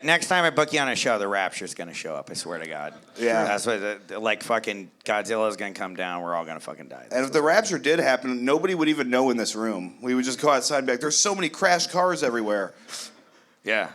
Next time I book you on a show, the Rapture's gonna show up. I swear to God. Yeah. That's what, like, fucking Godzilla's gonna come down. We're all gonna fucking die. And if the Rapture did happen, nobody would even know in this room. We would just go outside and be like, there's so many crashed cars everywhere. Yeah.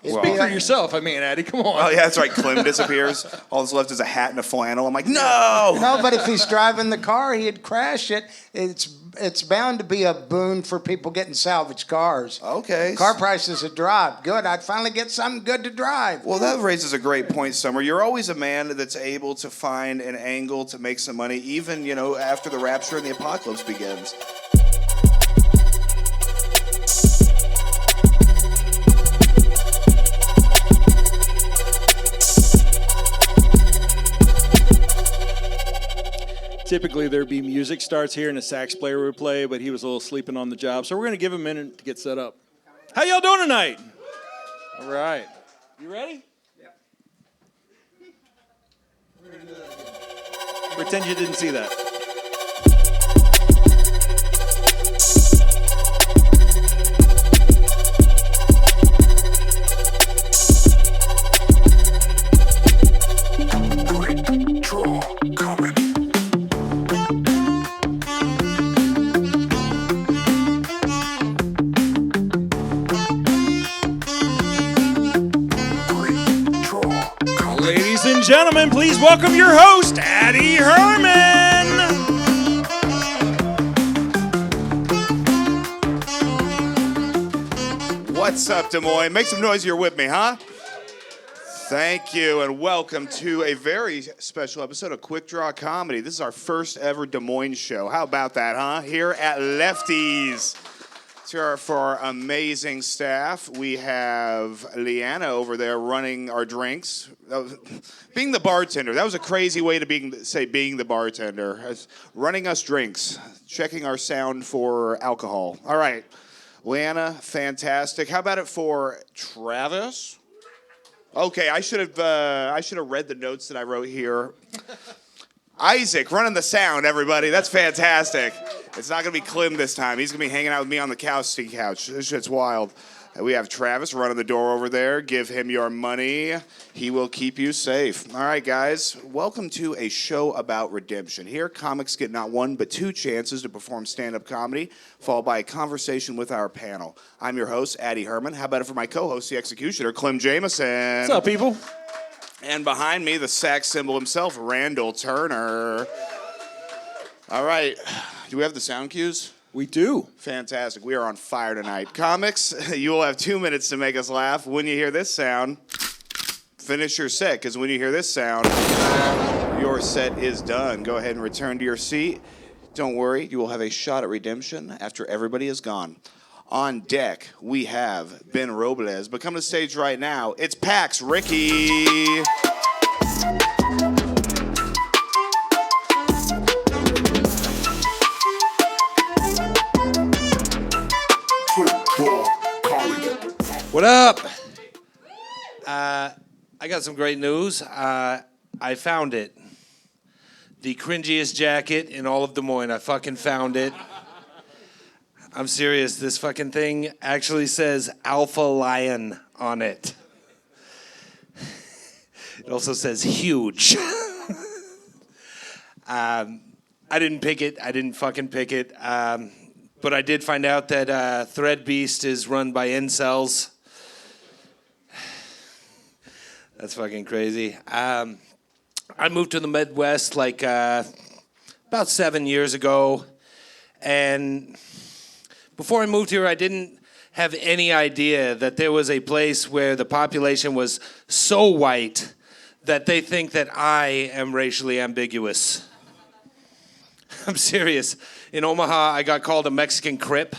Speak for yourself. I mean, Addy, come on. Oh, yeah, that's right. Clem disappears. All that's left is a hat and a flannel. I'm like, no! No, but if he's driving the car, he'd crash it. It's bound to be a boon for people getting salvaged cars. Okay. Car prices would drop. Good. I'd finally get something good to drive. Well, that raises a great point, Summer. You're always a man that's able to find an angle to make some money, even, after the Rapture and the apocalypse begins. Typically, there'd be music starts here and a sax player would play, but he was a little sleeping on the job. So we're going to give him a minute to get set up. How y'all doing tonight? All right. You ready? Yep. We're going to do that again. Pretend you didn't see that. Quik Draw Comedy. Ladies and gentlemen, please welcome your host, Addy Herman. What's up, Des Moines? Make some noise, you're with me, huh? Thank you, and welcome to a very special episode of Quik Draw Comedy. This is our first ever Des Moines show. How about that, huh? Here at Lefty's. Here for our amazing staff. We have Leanna over there running our drinks. Being the bartender. That was a crazy way to say being the bartender. Running us drinks. Checking our sound for alcohol. All right. Leanna, fantastic. How about it for Travis? Okay, I should have read the notes that I wrote here. Isaac, running the sound, everybody. That's fantastic. It's not going to be Clem this time. He's going to be hanging out with me on the couch. This shit's wild. We have Travis running the door over there. Give him your money. He will keep you safe. All right, guys. Welcome to a show about redemption. Here, comics get not one but two chances to perform stand-up comedy, followed by a conversation with our panel. I'm your host, Addy Herman. How about it for my co-host, the executioner, Clem Jameson? What's up, people? And behind me, the sax symbol himself, Randall Turner. All right. Do we have the sound cues? We do. Fantastic. We are on fire tonight. Comics, you will have 2 minutes to make us laugh. When you hear this sound, finish your set, because when you hear this sound, your set is done. Go ahead and return to your seat. Don't worry, you will have a shot at redemption after everybody is gone. On deck, we have Ben Robles, but come to the stage right now, it's Pax Ricky. What up? I got some great news. I found it. The cringiest jacket in all of Des Moines. I fucking found it. I'm serious. This fucking thing actually says Alpha Lion on it. It also says huge. I didn't pick it. I didn't fucking pick it. But I did find out that Thread Beast is run by incels. That's fucking crazy. I moved to the Midwest like about 7 years ago. And before I moved here, I didn't have any idea that there was a place where the population was so white that they think that I am racially ambiguous. I'm serious. In Omaha, I got called a Mexican Crip.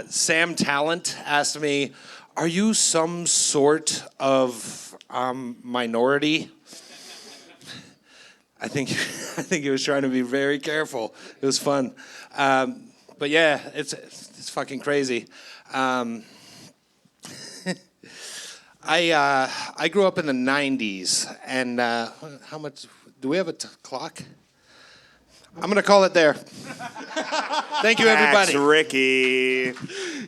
Sam Talent asked me, "Are you some sort of minority?" I think he was trying to be very careful. It was fun. But yeah, it's fucking crazy. I grew up in the 90s, and how much, do we have a clock? I'm going to call it there. Thank you, Pax everybody. Ricky.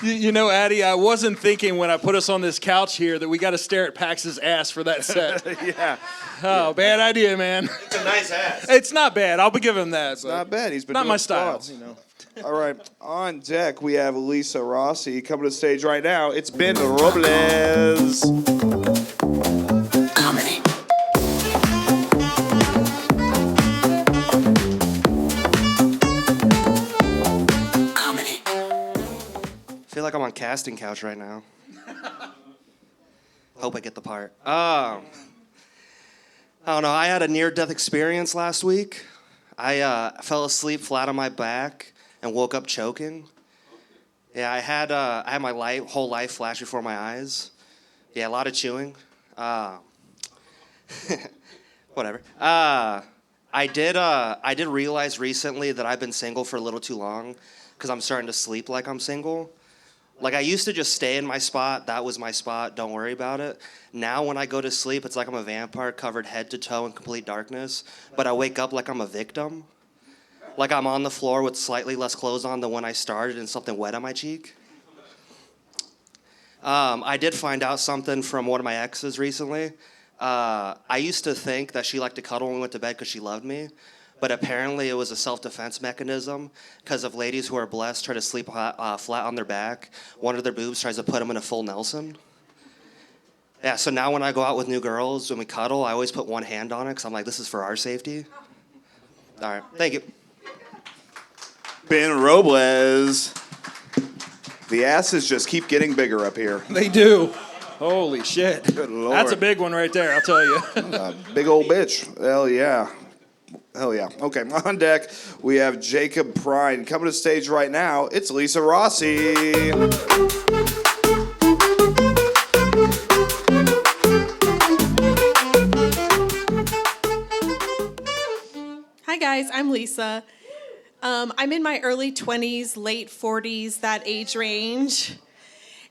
You know, Addy, I wasn't thinking when I put us on this couch here that we got to stare at Pax's ass for that set. Yeah. Oh, bad idea, man. It's a nice ass. It's not bad. I'll be giving him that. It's Not bad. He's been not doing my style. squats. You know. All right. On deck, we have Lisa Rossy coming to the stage right now. It's Ben Robles. Comedy. Comedy. I feel like I'm on casting couch right now. Hope I get the part. I don't know. I had a near-death experience last week. I fell asleep flat on my back and woke up choking. Yeah, I had my whole life flash before my eyes. Yeah, a lot of chewing. Whatever. I did realize recently that I've been single for a little too long because I'm starting to sleep like I'm single. Like, I used to just stay in my spot. That was my spot. Don't worry about it. Now when I go to sleep, it's like I'm a vampire covered head to toe in complete darkness. But I wake up like I'm a victim. Like I'm on the floor with slightly less clothes on than when I started and something wet on my cheek. I did find out something from one of my exes recently. I used to think that she liked to cuddle when we went to bed because she loved me. But apparently it was a self-defense mechanism because if ladies who are blessed try to sleep flat on their back, one of their boobs tries to put them in a full Nelson. Yeah, so now when I go out with new girls, when we cuddle, I always put one hand on it because I'm like, this is for our safety. All right, thank you. Ben Robles. The asses just keep getting bigger up here. They do. Holy shit. Good Lord. That's a big one right there, I'll tell you. Big old bitch. Hell yeah. Hell yeah. Okay, on deck, we have Jacob Prine. Coming to the stage right now, it's Lisa Rossy. Hi guys, I'm Lisa. I'm in my early 20s, late 40s, that age range.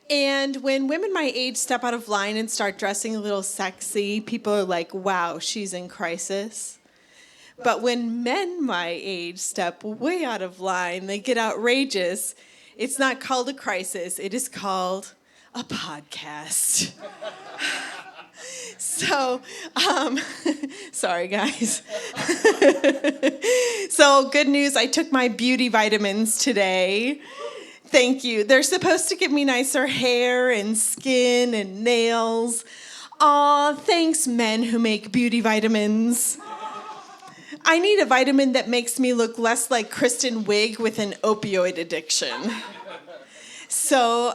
And when women my age step out of line and start dressing a little sexy, people are like, wow, she's in crisis. But when men my age step way out of line, they get outrageous. It's not called a crisis, it is called a podcast. So, sorry guys. So good news, I took my beauty vitamins today. Thank you. They're supposed to give me nicer hair and skin and nails. Aw, thanks men who make beauty vitamins. I need a vitamin that makes me look less like Kristen Wiig with an opioid addiction. So,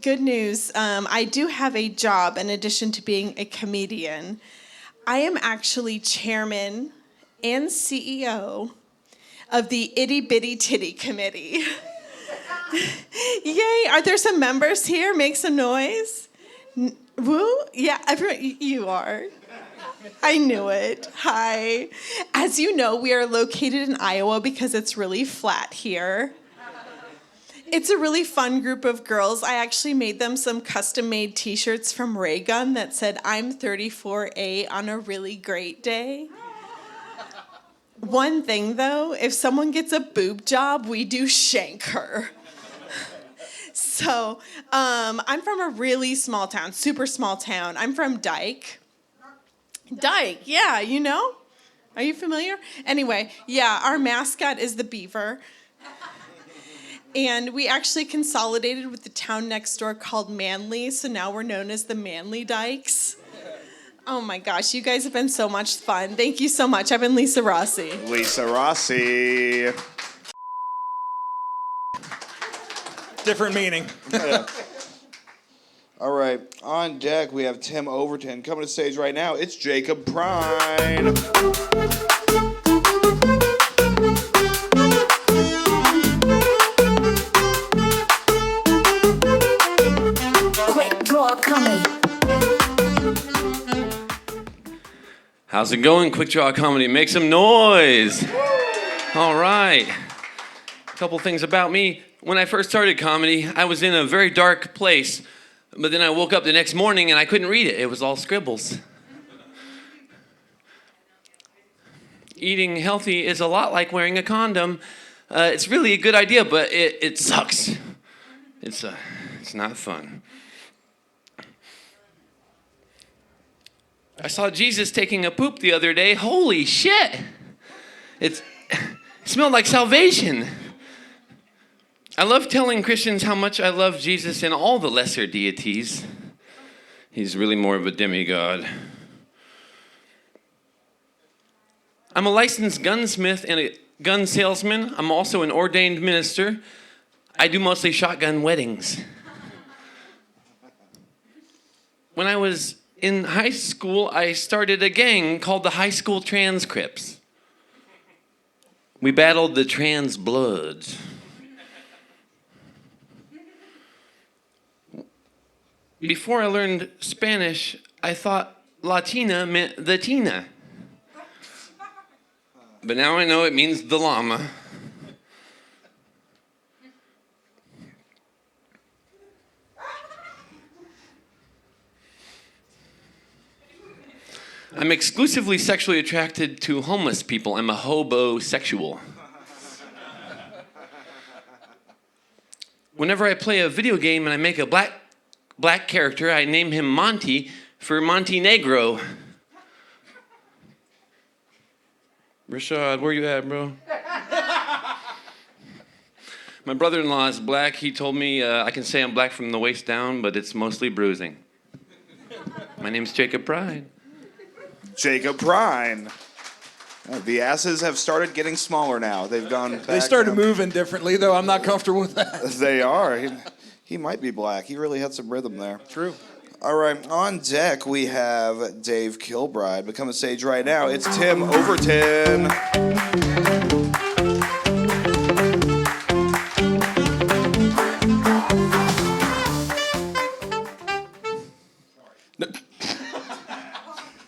good news. I do have a job in addition to being a comedian. I am actually chairman and CEO of the Itty Bitty Titty Committee. Yay, are there some members here? Make some noise. Woo? Yeah, everyone, you are. I knew it. Hi. As you know, we are located in Iowa because it's really flat here. It's a really fun group of girls. I actually made them some custom-made t-shirts from Raygun that said, I'm 34A on a really great day. One thing, though, if someone gets a boob job, we do shank her. So, I'm from a really small town, super small town. I'm from Dyke. Dyke, yeah, you know? Are you familiar? Anyway, yeah, our mascot is the beaver. And we actually consolidated with the town next door called Manly, so now we're known as the Manly Dykes. Oh my gosh, you guys have been so much fun. Thank you so much. I've been Lisa Rossy. Lisa Rossy. Different meaning. Yeah. All right, on deck we have Tim Overton. Coming to the stage right now, it's Jacob Prine. Quik Draw Comedy. How's it going, Quik Draw Comedy? Make some noise. All right. A couple things about me. When I first started comedy, I was in a very dark place, but then I woke up the next morning and I couldn't read it. It was all scribbles. eating healthy is a lot like wearing a condom. It's really a good idea, but it sucks. It's not fun. I saw Jesus taking a poop the other day. Holy shit! It smelled like salvation. I love telling Christians how much I love Jesus and all the lesser deities. He's really more of a demigod. I'm a licensed gunsmith and a gun salesman. I'm also an ordained minister. I do mostly shotgun weddings. When I was in high school, I started a gang called the High School Transcripts. We battled the trans bloods. Before I learned Spanish, I thought Latina meant the Tina. But now I know it means the llama. I'm exclusively sexually attracted to homeless people. I'm a hobosexual. Whenever I play a video game and I make a black character, I name him Monty for Montenegro. Rashad, where you at, bro? My brother-in-law is black. He told me I can say I'm black from the waist down, but it's mostly bruising. My name's Jacob Pride. Jacob Prine. The asses have started getting smaller now. They've gone back. They started moving differently, though. I'm not comfortable with that. They are. He might be black. He really had some rhythm there. True. All right, on deck we have Dave Kilbride. But come to stage right now, it's Tim Overton.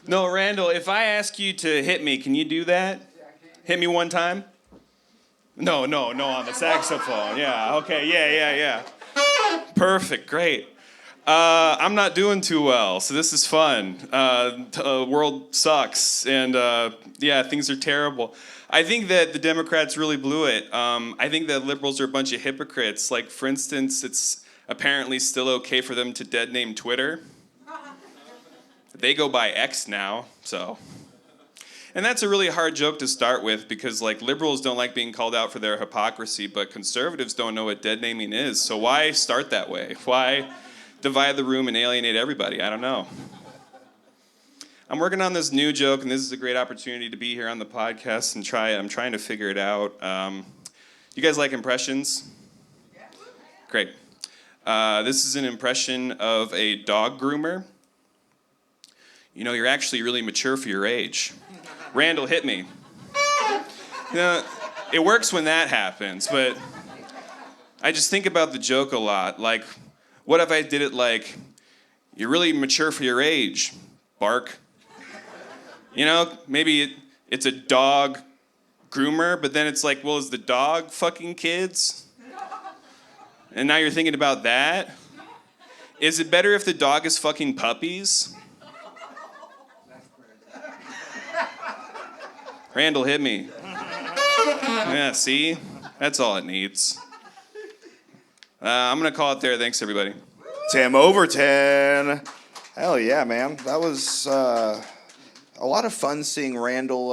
No, Randall, if I ask you to hit me, can you do that? Hit me one time? No, on the saxophone. Yeah, okay, yeah. Perfect, great. I'm not doing too well, so this is fun. World sucks, and things are terrible. I think that the Democrats really blew it. I think that liberals are a bunch of hypocrites. Like, for instance, it's apparently still okay for them to dead name Twitter. They go by X now, so. And that's a really hard joke to start with because, like, liberals don't like being called out for their hypocrisy, but conservatives don't know what dead naming is. So why start that way? Why divide the room and alienate everybody? I don't know. I'm working on this new joke, and this is a great opportunity to be here on the podcast and I'm trying to figure it out. You guys like impressions? Great. This is an impression of a dog groomer. You know, you're actually really mature for your age. Randall, hit me. You know, it works when that happens, but I just think about the joke a lot. Like, what if I did it like, you're really mature for your age, bark? You know, maybe it's a dog groomer, but then it's like, well, is the dog fucking kids? And now you're thinking about that? Is it better if the dog is fucking puppies? Randall, hit me. Yeah, see? That's all it needs. I'm going to call it there. Thanks, everybody. Tim Overton. Hell yeah, man. That was a lot of fun seeing Randall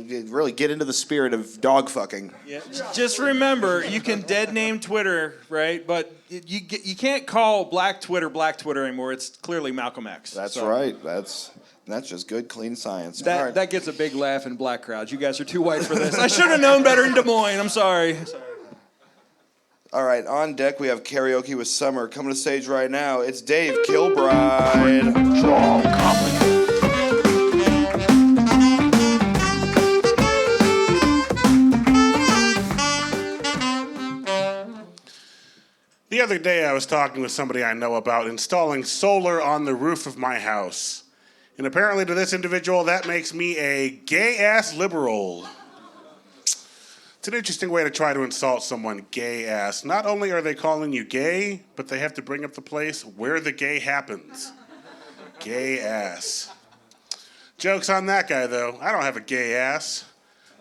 really get into the spirit of dog fucking. Yeah. Just remember, you can dead name Twitter, right? But you can't call Black Twitter anymore. It's clearly Malcolm X. That's right. That's just good, clean science. That gets a big laugh in black crowds. You guys are too white for this. I should have known better in Des Moines. I'm sorry. All right, on deck we have Karaoke with Summer. Coming to stage right now, it's Dave Kilbride. Draw Comedy. The other day I was talking with somebody I know about installing solar on the roof of my house. And apparently to this individual, that makes me a gay-ass liberal. It's an interesting way to try to insult someone, gay-ass. Not only are they calling you gay, but they have to bring up the place where the gay happens. Gay-ass. Joke's on that guy, though. I don't have a gay ass.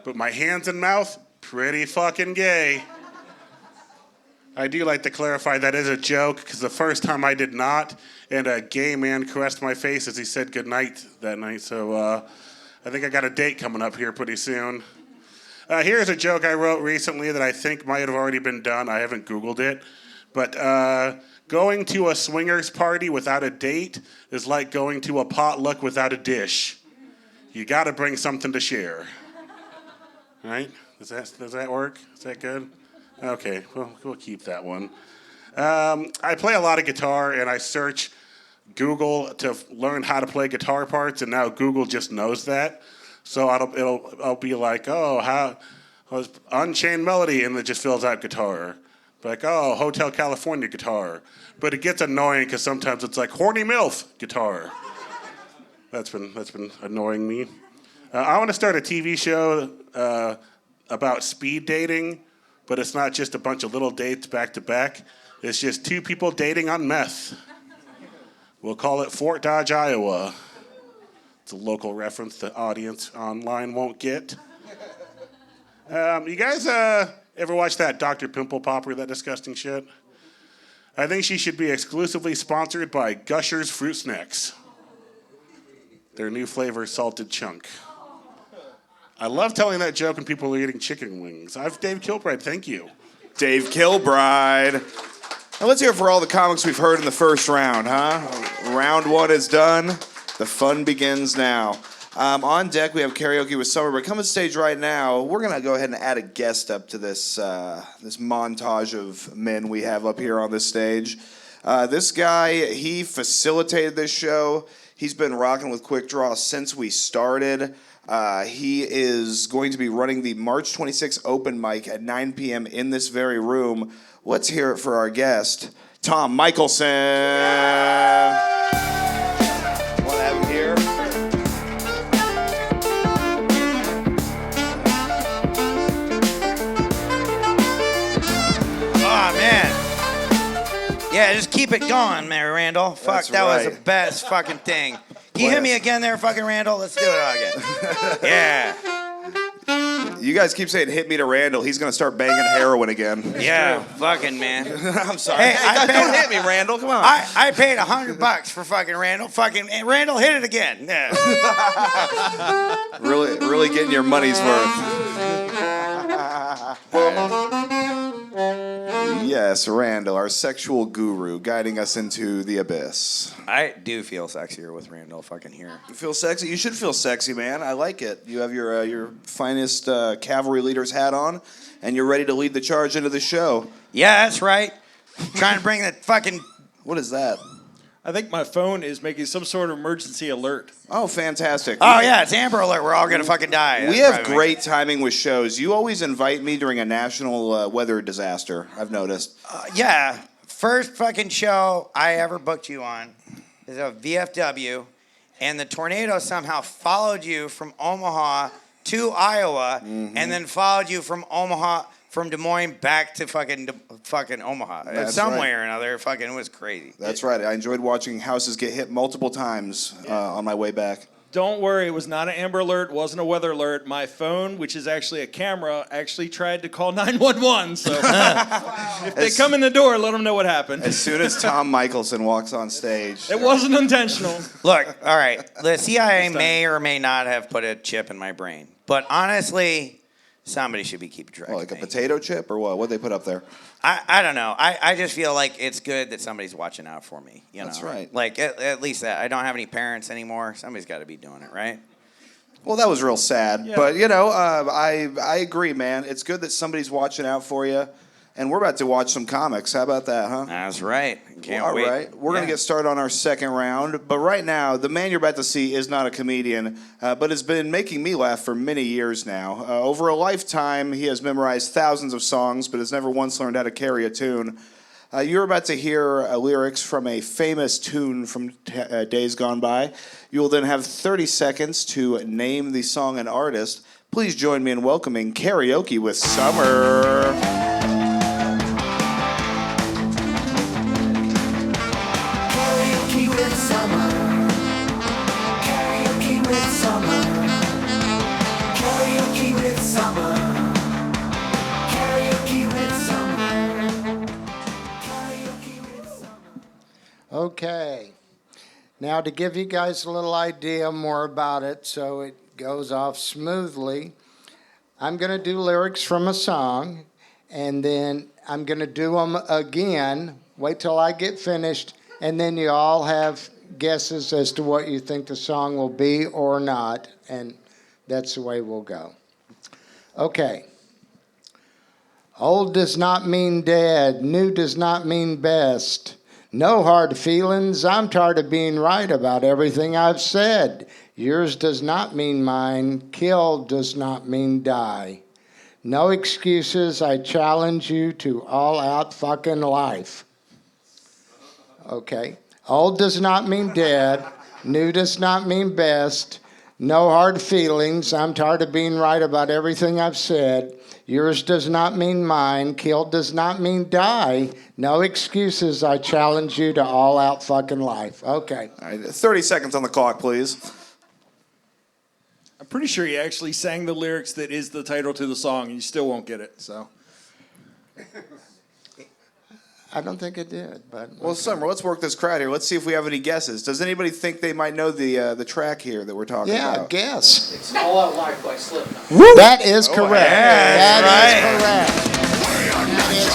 but my hands and mouth, pretty fucking gay. I do like to clarify that is a joke, because the first time I did not, and a gay man caressed my face as he said goodnight that night, so I think I got a date coming up here pretty soon. Here's a joke I wrote recently that I think might have already been done. I haven't Googled it. But going to a swingers party without a date is like going to a potluck without a dish. You got to bring something to share. Right? Does that work? Is that good? Okay, well, we'll keep that one. I play a lot of guitar, and I search Google to learn how to play guitar parts, and now Google just knows that. So I'll be like, how Unchained Melody, and it just fills out guitar. Like, Hotel California guitar. But it gets annoying because sometimes it's like horny MILF guitar. That's been annoying me. I want to start a TV show about speed dating, but it's not just a bunch of little dates back to back. It's just two people dating on meth. We'll call it Fort Dodge, Iowa. It's a local reference the audience online won't get. You guys ever watch that Dr. Pimple Popper, that disgusting shit? I think she should be exclusively sponsored by Gushers Fruit Snacks. Their new flavor, salted chunk. I love telling that joke when people are eating chicken wings. I'm Dave Kilbride, thank you. Dave Kilbride. Now let's hear it for all the comics we've heard in the first round, huh? Round one is done. The fun begins now. On deck, we have Karaoke with Summer, but coming to stage right now, we're going to go ahead and add a guest up to this this montage of men we have up here on this stage. This guy, he facilitated this show. He's been rocking with Quik Draw since we started. He is going to be running the March 26th open mic at 9 p.m. in this very room. Let's hear it for our guest, Tom Michaelson. Want to have him here? Oh, man. Yeah, just keep it going, Mary Randall. Fuck, That's that was right. the best fucking thing. Can you hit me again there, fucking Randall? Let's do it again. Yeah. You guys keep saying hit me to Randall. He's going to start banging heroin again. Yeah, fucking man. I'm sorry. Hey, Don't hit me, Randall. Come on. I paid $100 for fucking Randall. Fucking Randall, hit it again. Yeah. really getting your money's worth. Yes, Randall, our sexual guru, guiding us into the abyss. I do feel sexier with Randall fucking here. You feel sexy? You should feel sexy, man. I like it. You have your finest cavalry leader's hat on, and you're ready to lead the charge into the show. Yeah, that's right. Trying to bring the fucking... What is that? I think my phone is making some sort of emergency alert. Oh, fantastic. Oh, yeah, it's Amber Alert. We're all going to fucking die. We have great timing with shows. You always invite me during a national weather disaster, I've noticed. Yeah, first fucking show I ever booked you on is a VFW, and the tornado somehow followed you from Omaha to Iowa, and then followed you from Des Moines back to fucking Omaha. That's Some right. way or another, fucking, it was crazy. That's right. I enjoyed watching houses get hit multiple times on my way back. Don't worry, it was not an Amber Alert, wasn't a weather alert. My phone, which is actually a camera, actually tried to call 911. So if they come in the door, let them know what happened. As soon as Tom Michaelson walks on stage. It wasn't intentional. Look, all right, the CIA may or may not have put a chip in my brain, but honestly, somebody should be keeping track. What, like a potato chip or what? What'd they put up there? I don't know. I just feel like it's good that somebody's watching out for me. You know? That's right. Like, at least that. I don't have any parents anymore. Somebody's got to be doing it, right? Well, that was real sad. Yeah. But, I agree, man. It's good that somebody's watching out for you. And we're about to watch some comics. How about that, huh? That's right. Can't All wait. right. We're going to get started on our second round. But right now, the man you're about to see is not a comedian, but has been making me laugh for many years now. Over a lifetime, he has memorized thousands of songs, but has never once learned how to carry a tune. You're about to hear lyrics from a famous tune from days gone by. You will then have 30 seconds to name the song and artist. Please join me in welcoming Karaoke with Summer. Karaoke with Summer. Karaoke with Summer. Karaoke with Summer. Okay. Now, to give you guys a little idea more about it so it goes off smoothly, I'm going to do lyrics from a song, and then I'm going to do them again. Wait till I get finished, and then you all have guesses as to what you think the song will be or not, and that's the way we'll go. Okay. Old does not mean dead. New does not mean best. No hard feelings. I'm tired of being right about everything I've said. Yours does not mean mine. Kill does not mean die. No excuses. I challenge you to all out fucking life. Okay. Old does not mean dead. New does not mean best. No hard feelings. I'm tired of being right about everything I've said. Yours does not mean mine. Kill does not mean die. No excuses. I challenge you to all out fucking life. Okay. All right, 30 seconds on the clock, please. I'm pretty sure he actually sang the lyrics that is the title to the song, and you still won't get it. So. I don't think it did, but Well, Summer, let's work this crowd here. Let's see if we have any guesses. Does anybody think they might know the track here that we're talking yeah, about? guess. It's All Out Life by Slipknot. That is correct. yeah, That is correct. That is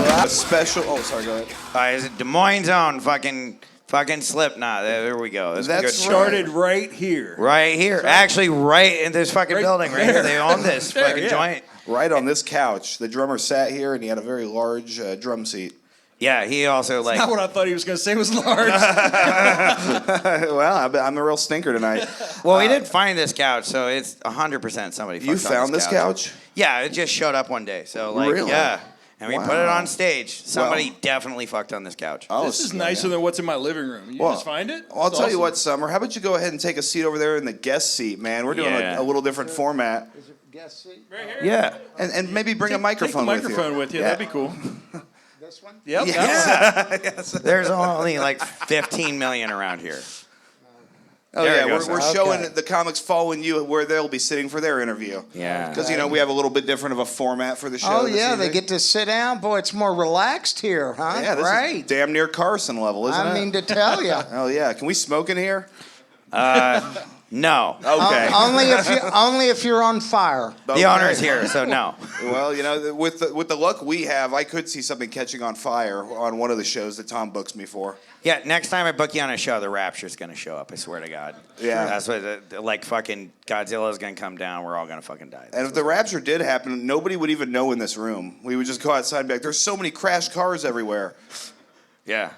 correct. A special. Oh, sorry. Go ahead. Is it Des Moines own fucking Slipknot? There we go. That's That's good. Started right here. Right here. Actually, right in this fucking building right here. They own this fucking yeah. joint. Right on this couch. The drummer sat here, and he had a very large drum seat. Yeah, he also like. Not what I thought he was going to say was large. Well, I'm a real stinker tonight. Well, we did find this couch, so it's 100% somebody. You fucked on found this couch? Yeah, it just showed up one day. So like, Really? yeah, and we put it Wow. on stage. Somebody definitely fucked on this couch. Oh, This is nicer than what's in my living room. You just find it? Well, I'll It's tell you awesome. what, Summer. How about you go ahead and take a seat over there in the guest seat, man? We're doing Yeah. a little different format. Guess seat. Yeah. And maybe bring a Take microphone the microphone with you. That'd be cool. This one? Yep. Yes. There's only like 15 million around here. Oh, There yeah, we go, we're sir. showing the comics following you where they'll be sitting for their interview. Yeah. Because, we have a little bit different of a format for the show. Oh, this yeah, they evening. get to sit down. Boy, it's more relaxed here, huh? Yeah, this right. is damn near Carson level, isn't it? I mean to tell you. Oh, yeah. Can we smoke in here? No. Okay. only if you're on fire. The owner's here, so no. Well, with the luck we have, I could see something catching on fire on one of the shows that Tom books me for. Yeah, next time I book you on a show, the Rapture's gonna show up. I swear to God. Yeah. That's what like fucking Godzilla's gonna come down. We're all gonna fucking die. And if the rapture did happen, nobody would even know in this room. We would just go outside and be like, there's so many crashed cars everywhere. Yeah.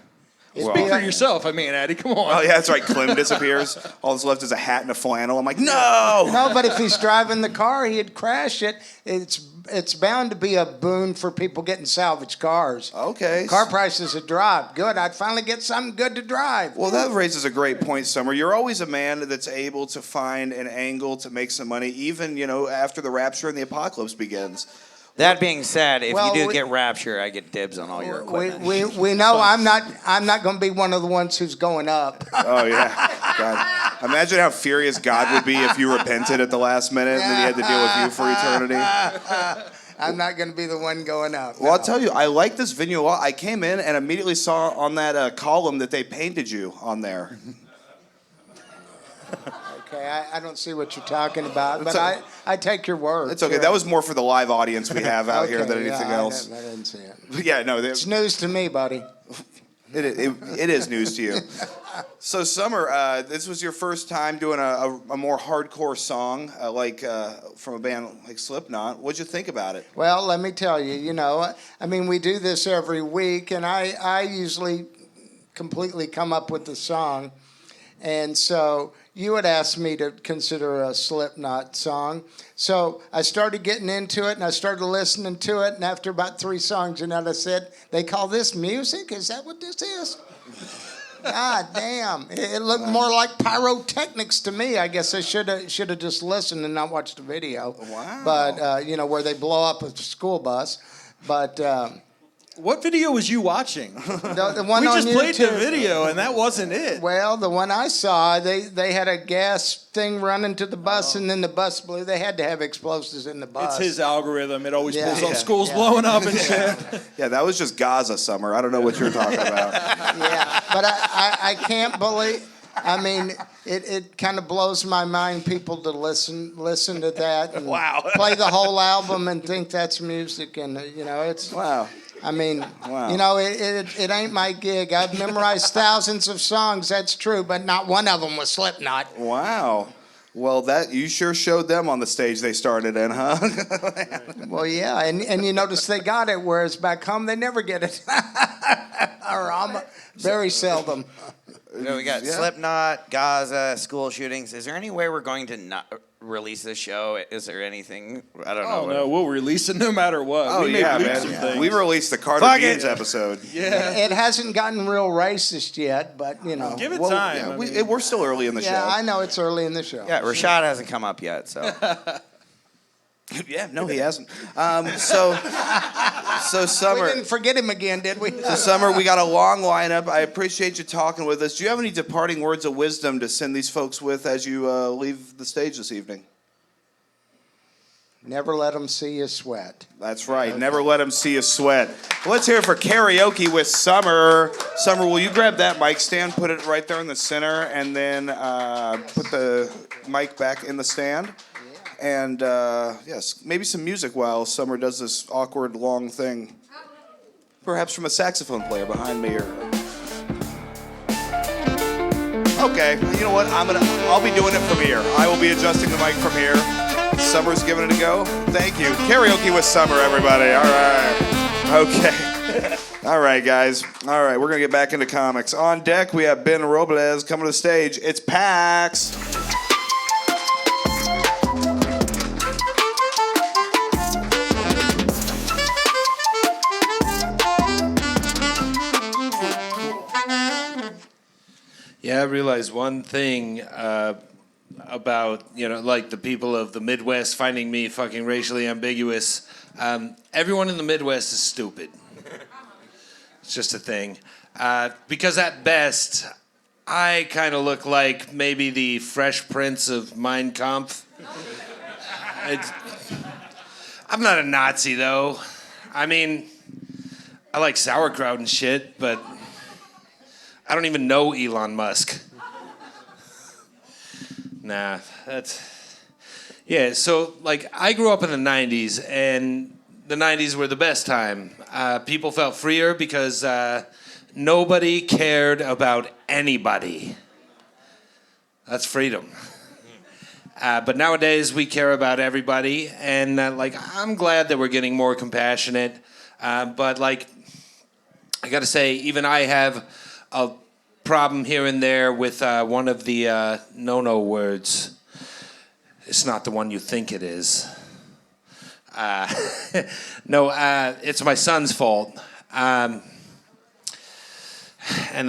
Speak for yourself. I mean, Addy, come on. Oh, yeah, that's right. Clem disappears. All that's left is a hat and a flannel. I'm like, no! No, but if he's driving the car, he'd crash it. It's bound to be a boon for people getting salvaged cars. Okay. Car prices have dropped. Good. I'd finally get something good to drive. Well, that raises a great point, Summer. You're always a man that's able to find an angle to make some money, even, after the rapture and the apocalypse begins. That being said, if Well, you do we- get Rapture, I get dibs on all your equipment. We know I'm not going to be one of the ones who's going up. Oh, yeah. God. Imagine how furious God would be if you repented at the last minute and then he had to deal with you for eternity. I'm not going to be the one going up. Well, I'll tell you, I like this venue a lot. I came in and immediately saw on that column that they painted you on there. Okay, I don't see what you're talking about, but okay. I take your word. It's okay. Sure. That was more for the live audience we have out here than Okay, anything yeah, else. I didn't see it. Yeah, no. It's news to me, buddy. It is news to you. So, Summer, this was your first time doing a more hardcore song, from a band like Slipknot. What'd you think about it? Well, let me tell you, we do this every week, and I usually completely come up with the song. And so you had asked me to consider a Slipknot song. So I started getting into it, and I started listening to it, and after about 3 songs, I said, they call this music? Is that what this is? God damn. It looked more like pyrotechnics to me. I guess I should have just listened and not watched the video. Wow. But, where they blow up a school bus. But What video was you watching? The one We on just played the YouTube. video, and that wasn't it. Well, the one I saw, they had a gas thing running to the bus, and then the bus blew. They had to have explosives in the bus. It's his algorithm. It always Yeah. pulls on Yeah. schools blowing up and shit. Yeah, that was just Gaza summer. I don't know what you're talking about. Yeah, but I can't believe. I mean, it kind of blows my mind. People to listen to that and play the whole album and think that's music, and it's Wow. I mean, Wow. it ain't my gig. I've memorized thousands of songs. That's true, but not one of them was Slipknot. Wow. Well, that you sure showed them on the stage they started in, huh? Well, yeah, and you notice they got it, whereas back home they never get it. Or very seldom. So we got Slipknot, Gaza, school shootings. Is there any way we're going to not release this show? Is there anything? I don't know. Oh, no, we'll release it no matter what. Oh, we may yeah, bleep man. some things. We released the Carter Fuck Beans it. episode. Yeah. It hasn't gotten real racist yet, but Give it Well, time. yeah, I mean- we're still early in the Yeah, show. I know it's early in the show. Yeah, Rashad hasn't come up yet, so. Yeah, no, he hasn't. So We Summer, didn't forget him again, did we? so Summer, we got a long lineup. I appreciate you talking with us. Do you have any departing words of wisdom to send these folks with as you leave the stage this evening? Never let them see you sweat. That's right. Never let them see you sweat. Well, let's hear it for Karaoke with Summer. Summer, will you grab that mic stand, put it right there in the center, and then put the mic back in the stand? And yes, maybe some music while Summer does this awkward long thing. Perhaps from a saxophone player behind me, or okay. You know what? I'll be doing it from here. I will be adjusting the mic from here. Summer's giving it a go. Thank you. Karaoke with Summer, everybody. All right. Okay. All right, guys. All right, we're gonna get back into comics. On deck, we have Ben Robles coming to the stage. It's Pax. Yeah, I realized one thing about, like the people of the Midwest finding me fucking racially ambiguous. Everyone in the Midwest is stupid. It's just a thing. Because at best, I kind of look like maybe the Fresh Prince of Mein Kampf. I'm not a Nazi, though. I mean, I like sauerkraut and shit, but I don't even know Elon Musk. Nah, yeah, so, like, I grew up in the 90s, and the 90s were the best time. People felt freer because nobody cared about anybody. That's freedom. But nowadays, we care about everybody, and, I'm glad that we're getting more compassionate. But, I gotta say, even I have a problem here and there with one of the no-no words. It's not the one you think it is. No, it's my son's fault. And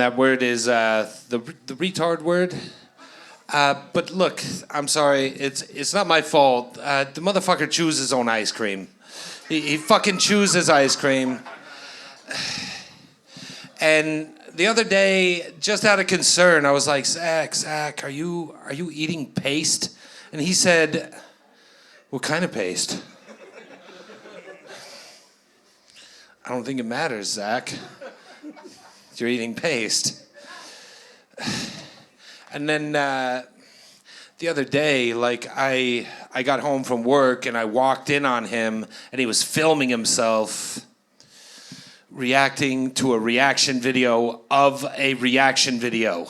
that word is the retard word. But look, I'm sorry, it's not my fault. The motherfucker chews his own ice cream. He fucking chews his ice cream. And the other day, just out of concern, I was like, Zach, are you eating paste? And he said, what kind of paste? I don't think it matters, Zach. You're eating paste. And then the other day, I got home from work and I walked in on him and he was filming himself reacting to a reaction video of a reaction video.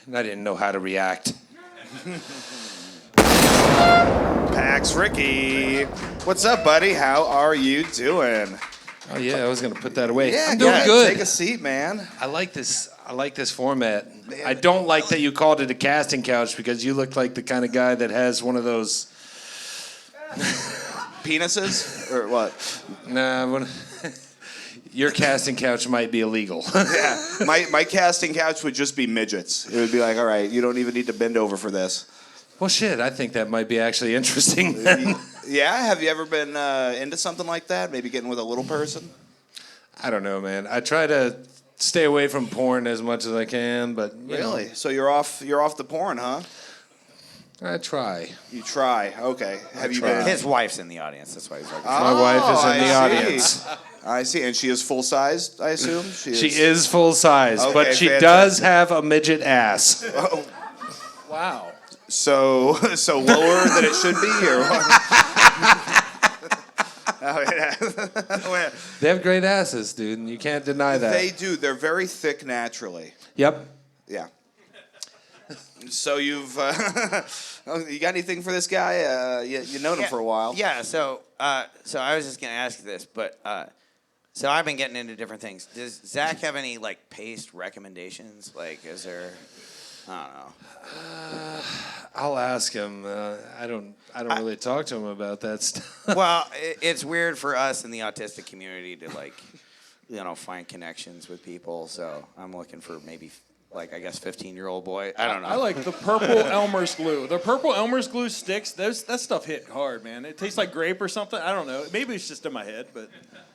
And I didn't know how to react. Pax Ricky. What's up, buddy? How are you doing? Oh yeah, I was gonna put that away. Yeah, I'm doing good. Take a seat, man. I like this format. I don't like that you called it a casting couch because you look like the kind of guy that has one of those penises or what? Nah, your casting couch might be illegal. Yeah, my casting couch would just be midgets. It would be like, all right, you don't even need to bend over for this. Well, shit, I think that might be actually interesting. Yeah, have you ever been into something like that? Maybe getting with a little person? I don't know, man. I try to stay away from porn as much as I can, but you know, Really? So you're off the porn, huh? I try. You try. Okay. Have you try. been? His wife's in the audience. That's why he's like. My wife is in the I see. audience. I see. And she is full sized, I assume? She is full size, Okay, but she fantastic. does have a midget ass. Oh, Wow. so lower than it should be, or what? Oh, yeah. They have great asses, dude, and you can't deny that. They do. They're very thick naturally. Yep. Yeah. So you've you got anything for this guy? You known him for a while. Yeah. So I was just gonna ask you this, but so I've been getting into different things. Does Zach have any like paste recommendations? Like, is there? I don't know. I'll ask him. I don't really talk to him about that stuff. Well, it's weird for us in the autistic community to like, find connections with people. So I'm looking for maybe like, I guess 15-year-old boy. I don't know. I like the purple Elmer's glue. The purple Elmer's glue sticks. That stuff hit hard, man. It tastes like grape or something. I don't know. Maybe it's just in my head, but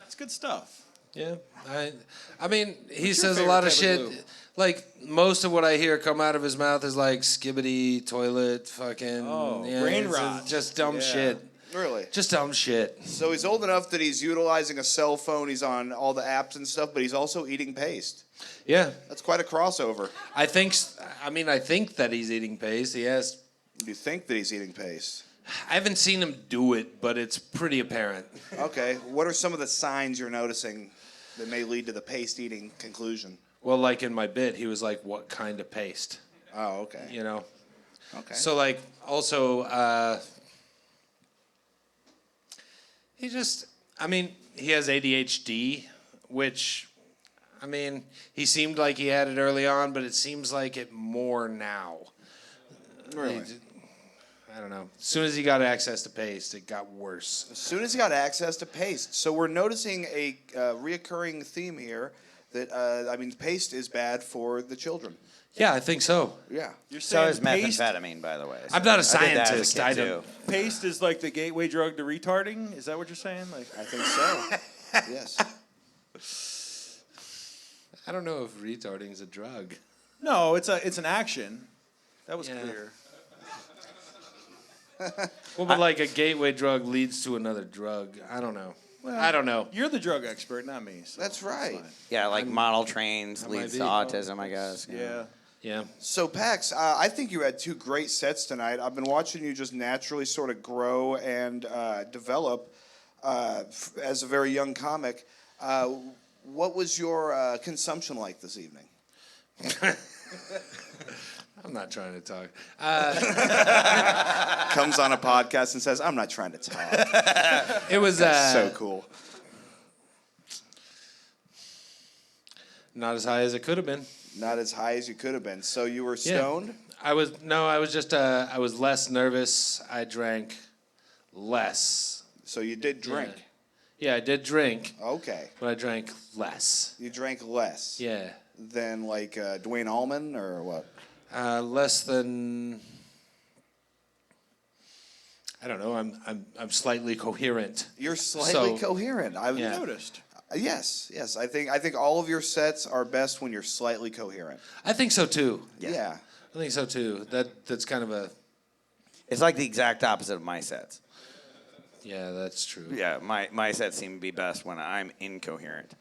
it's good stuff. Yeah, I mean, he What's your says a favorite lot of type of shit. glue? Like most of what I hear come out of his mouth is like skibbity toilet, fucking brain it's rot. just dumb Yeah. shit. Really? Just dumb shit. So he's old enough that he's utilizing a cell phone. He's on all the apps and stuff, but he's also eating paste. Yeah, That's quite a crossover. I think that he's eating paste. Yes, You think that he's eating paste? I haven't seen him do it, but it's pretty apparent. Okay. What are some of the signs you're noticing that may lead to the paste eating conclusion? Well, like in my bit, he was like, "What kind of paste?" Oh, okay. You know. Okay. So like also he has ADHD, which he seemed like he had it early on, but it seems like it more now. Really? I don't know. As soon as he got access to paste, it got worse. As soon as he got access to paste. So we're noticing a reoccurring theme here that, paste is bad for the children. Yeah, I think so. Yeah. You're So saying is paste, methamphetamine, by the way. I'm not a I did that as scientist. kid, I too. don't. paste is like the gateway drug to retarding? Is that what you're saying? Like, I think so. Yes. I don't know if retarding is a drug. no, it's an action. That was Yeah. clear. Well, but like a gateway drug leads to another drug. I don't know. I don't know. You're the drug expert, not me. So That's right. fine. Yeah, like model trains leads be. to autism, I guess. Yeah. Yeah. So, Pax, I think you had two great sets tonight. I've been watching you just naturally sort of grow and develop as a very young comic. What was your consumption like this evening? I'm not trying to talk. Comes on a podcast and says, I'm not trying to talk. It was That's so cool. not as high as it could have been. Not as high as you could have been. So you were stoned? I was I was less nervous. I drank less. So you did drink. Yeah, I did drink, Okay. but I drank less. You drank less Yeah. than like Dwayne Allman or what? Less than I don't know. I'm slightly coherent. You're slightly So- coherent. I've Yeah. Noticed. Yes. I think all of your sets are best when you're slightly coherent. I think so too. Yeah. I think so too. That's kind of a It's like the exact opposite of my sets. yeah. That's true. Yeah, my sets seem to be best when I'm incoherent.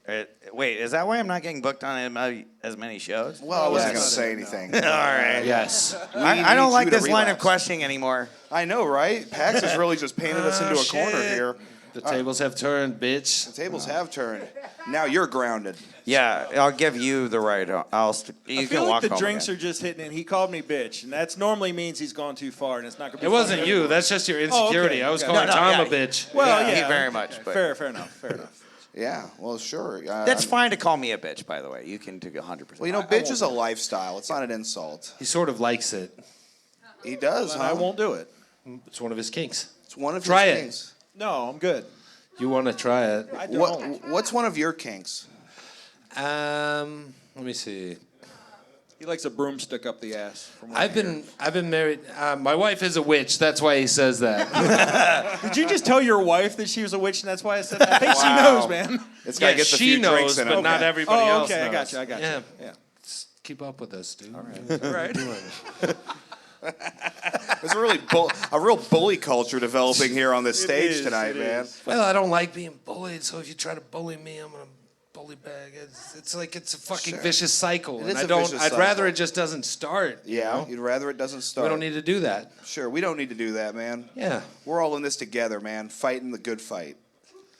Wait, is that why I'm not getting booked on as many shows? Well, I wasn't Yes. going to say anything. All right. Yes. I don't need like you to this line of relapse. questioning anymore. I know, right? Pax has really just painted us into a corner shit. here. The tables have turned, bitch. The tables have turned. Now you're grounded. Yeah, I'll give you the right. You I can feel walk like the home drinks again. are just hitting it. He called me bitch, and that's normally means he's gone too far, and it's not going to be It wasn't funny you. anymore. That's just your Oh, insecurity. okay. I was Okay. calling No, Tom yeah. a bitch. Well, Yeah, yeah, very much, okay. but- Fair enough. Fair enough. Yeah, well, sure. That's fine to call me a bitch, by the way. You can do 100%. Well, you know, bitch is a lifestyle. It's not an insult. He sort of likes it. He does, And huh? I won't do it. It's one of his kinks. It's one of Try his it. kinks. No, I'm good. You want to try it? I don't. What's one of your kinks? Let me see. He likes a broomstick up the ass. From what I I've been married. My wife is a witch. That's why he says that. Did you just tell your wife that she was a witch, and that's why I said that? I think she Wow. knows, man. It's got to get the she few drinks knows, in but it. not everybody Oh, else okay, knows. I got you. Yeah. Yeah. Just keep up with us, dude. All right. There's a real bully culture developing here on this stage is, tonight, it man. is. Well, I don't like being bullied, so if you try to bully me, I'm gonna bully back. It's like it's a fucking vicious cycle, It and is I a don't. vicious I'd rather cycle. it just doesn't start. you Yeah, know? you'd rather it doesn't start. We don't need to do that. Sure, we don't need to do that, man. Yeah. We're all in this together, man. Fighting the good fight.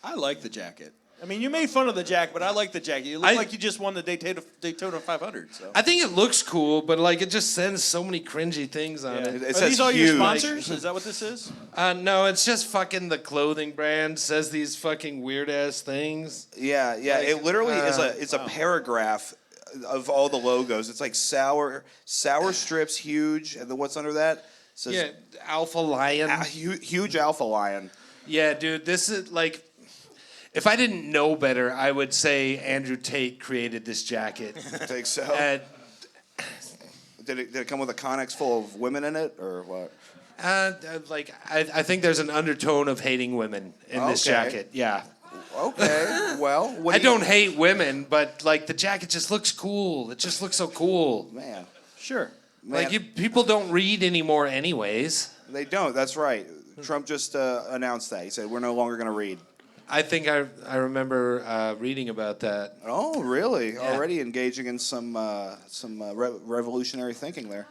I like the jacket. I mean, you made fun of the jacket, but I like the jacket. You look like you just won the Daytona 500. So. I think it looks cool, but like it just sends so many cringy things on it. It Are says these all huge. your sponsors? Is that what this is? No, it's just fucking the clothing brand says these fucking weird ass things. Yeah. It literally is a paragraph of all the logos. It's like sour strips, huge, and then what's under that? It says Yeah, Alpha Lion. huge alpha lion. Yeah, dude, this is like. If I didn't know better, I would say Andrew Tate created this jacket. Think so? Did it come with a Connex full of women in it, or what? I think there's an undertone of hating women in this Okay. jacket. Yeah. Okay. Well, I don't hate women, but like the jacket just looks cool. It just looks so cool. Man, Sure. Like people don't read anymore, anyways. they don't. That's right. Trump just announced that. He said we're no longer going to read. I think I remember reading about that. Oh, really? Already engaging in some revolutionary thinking there.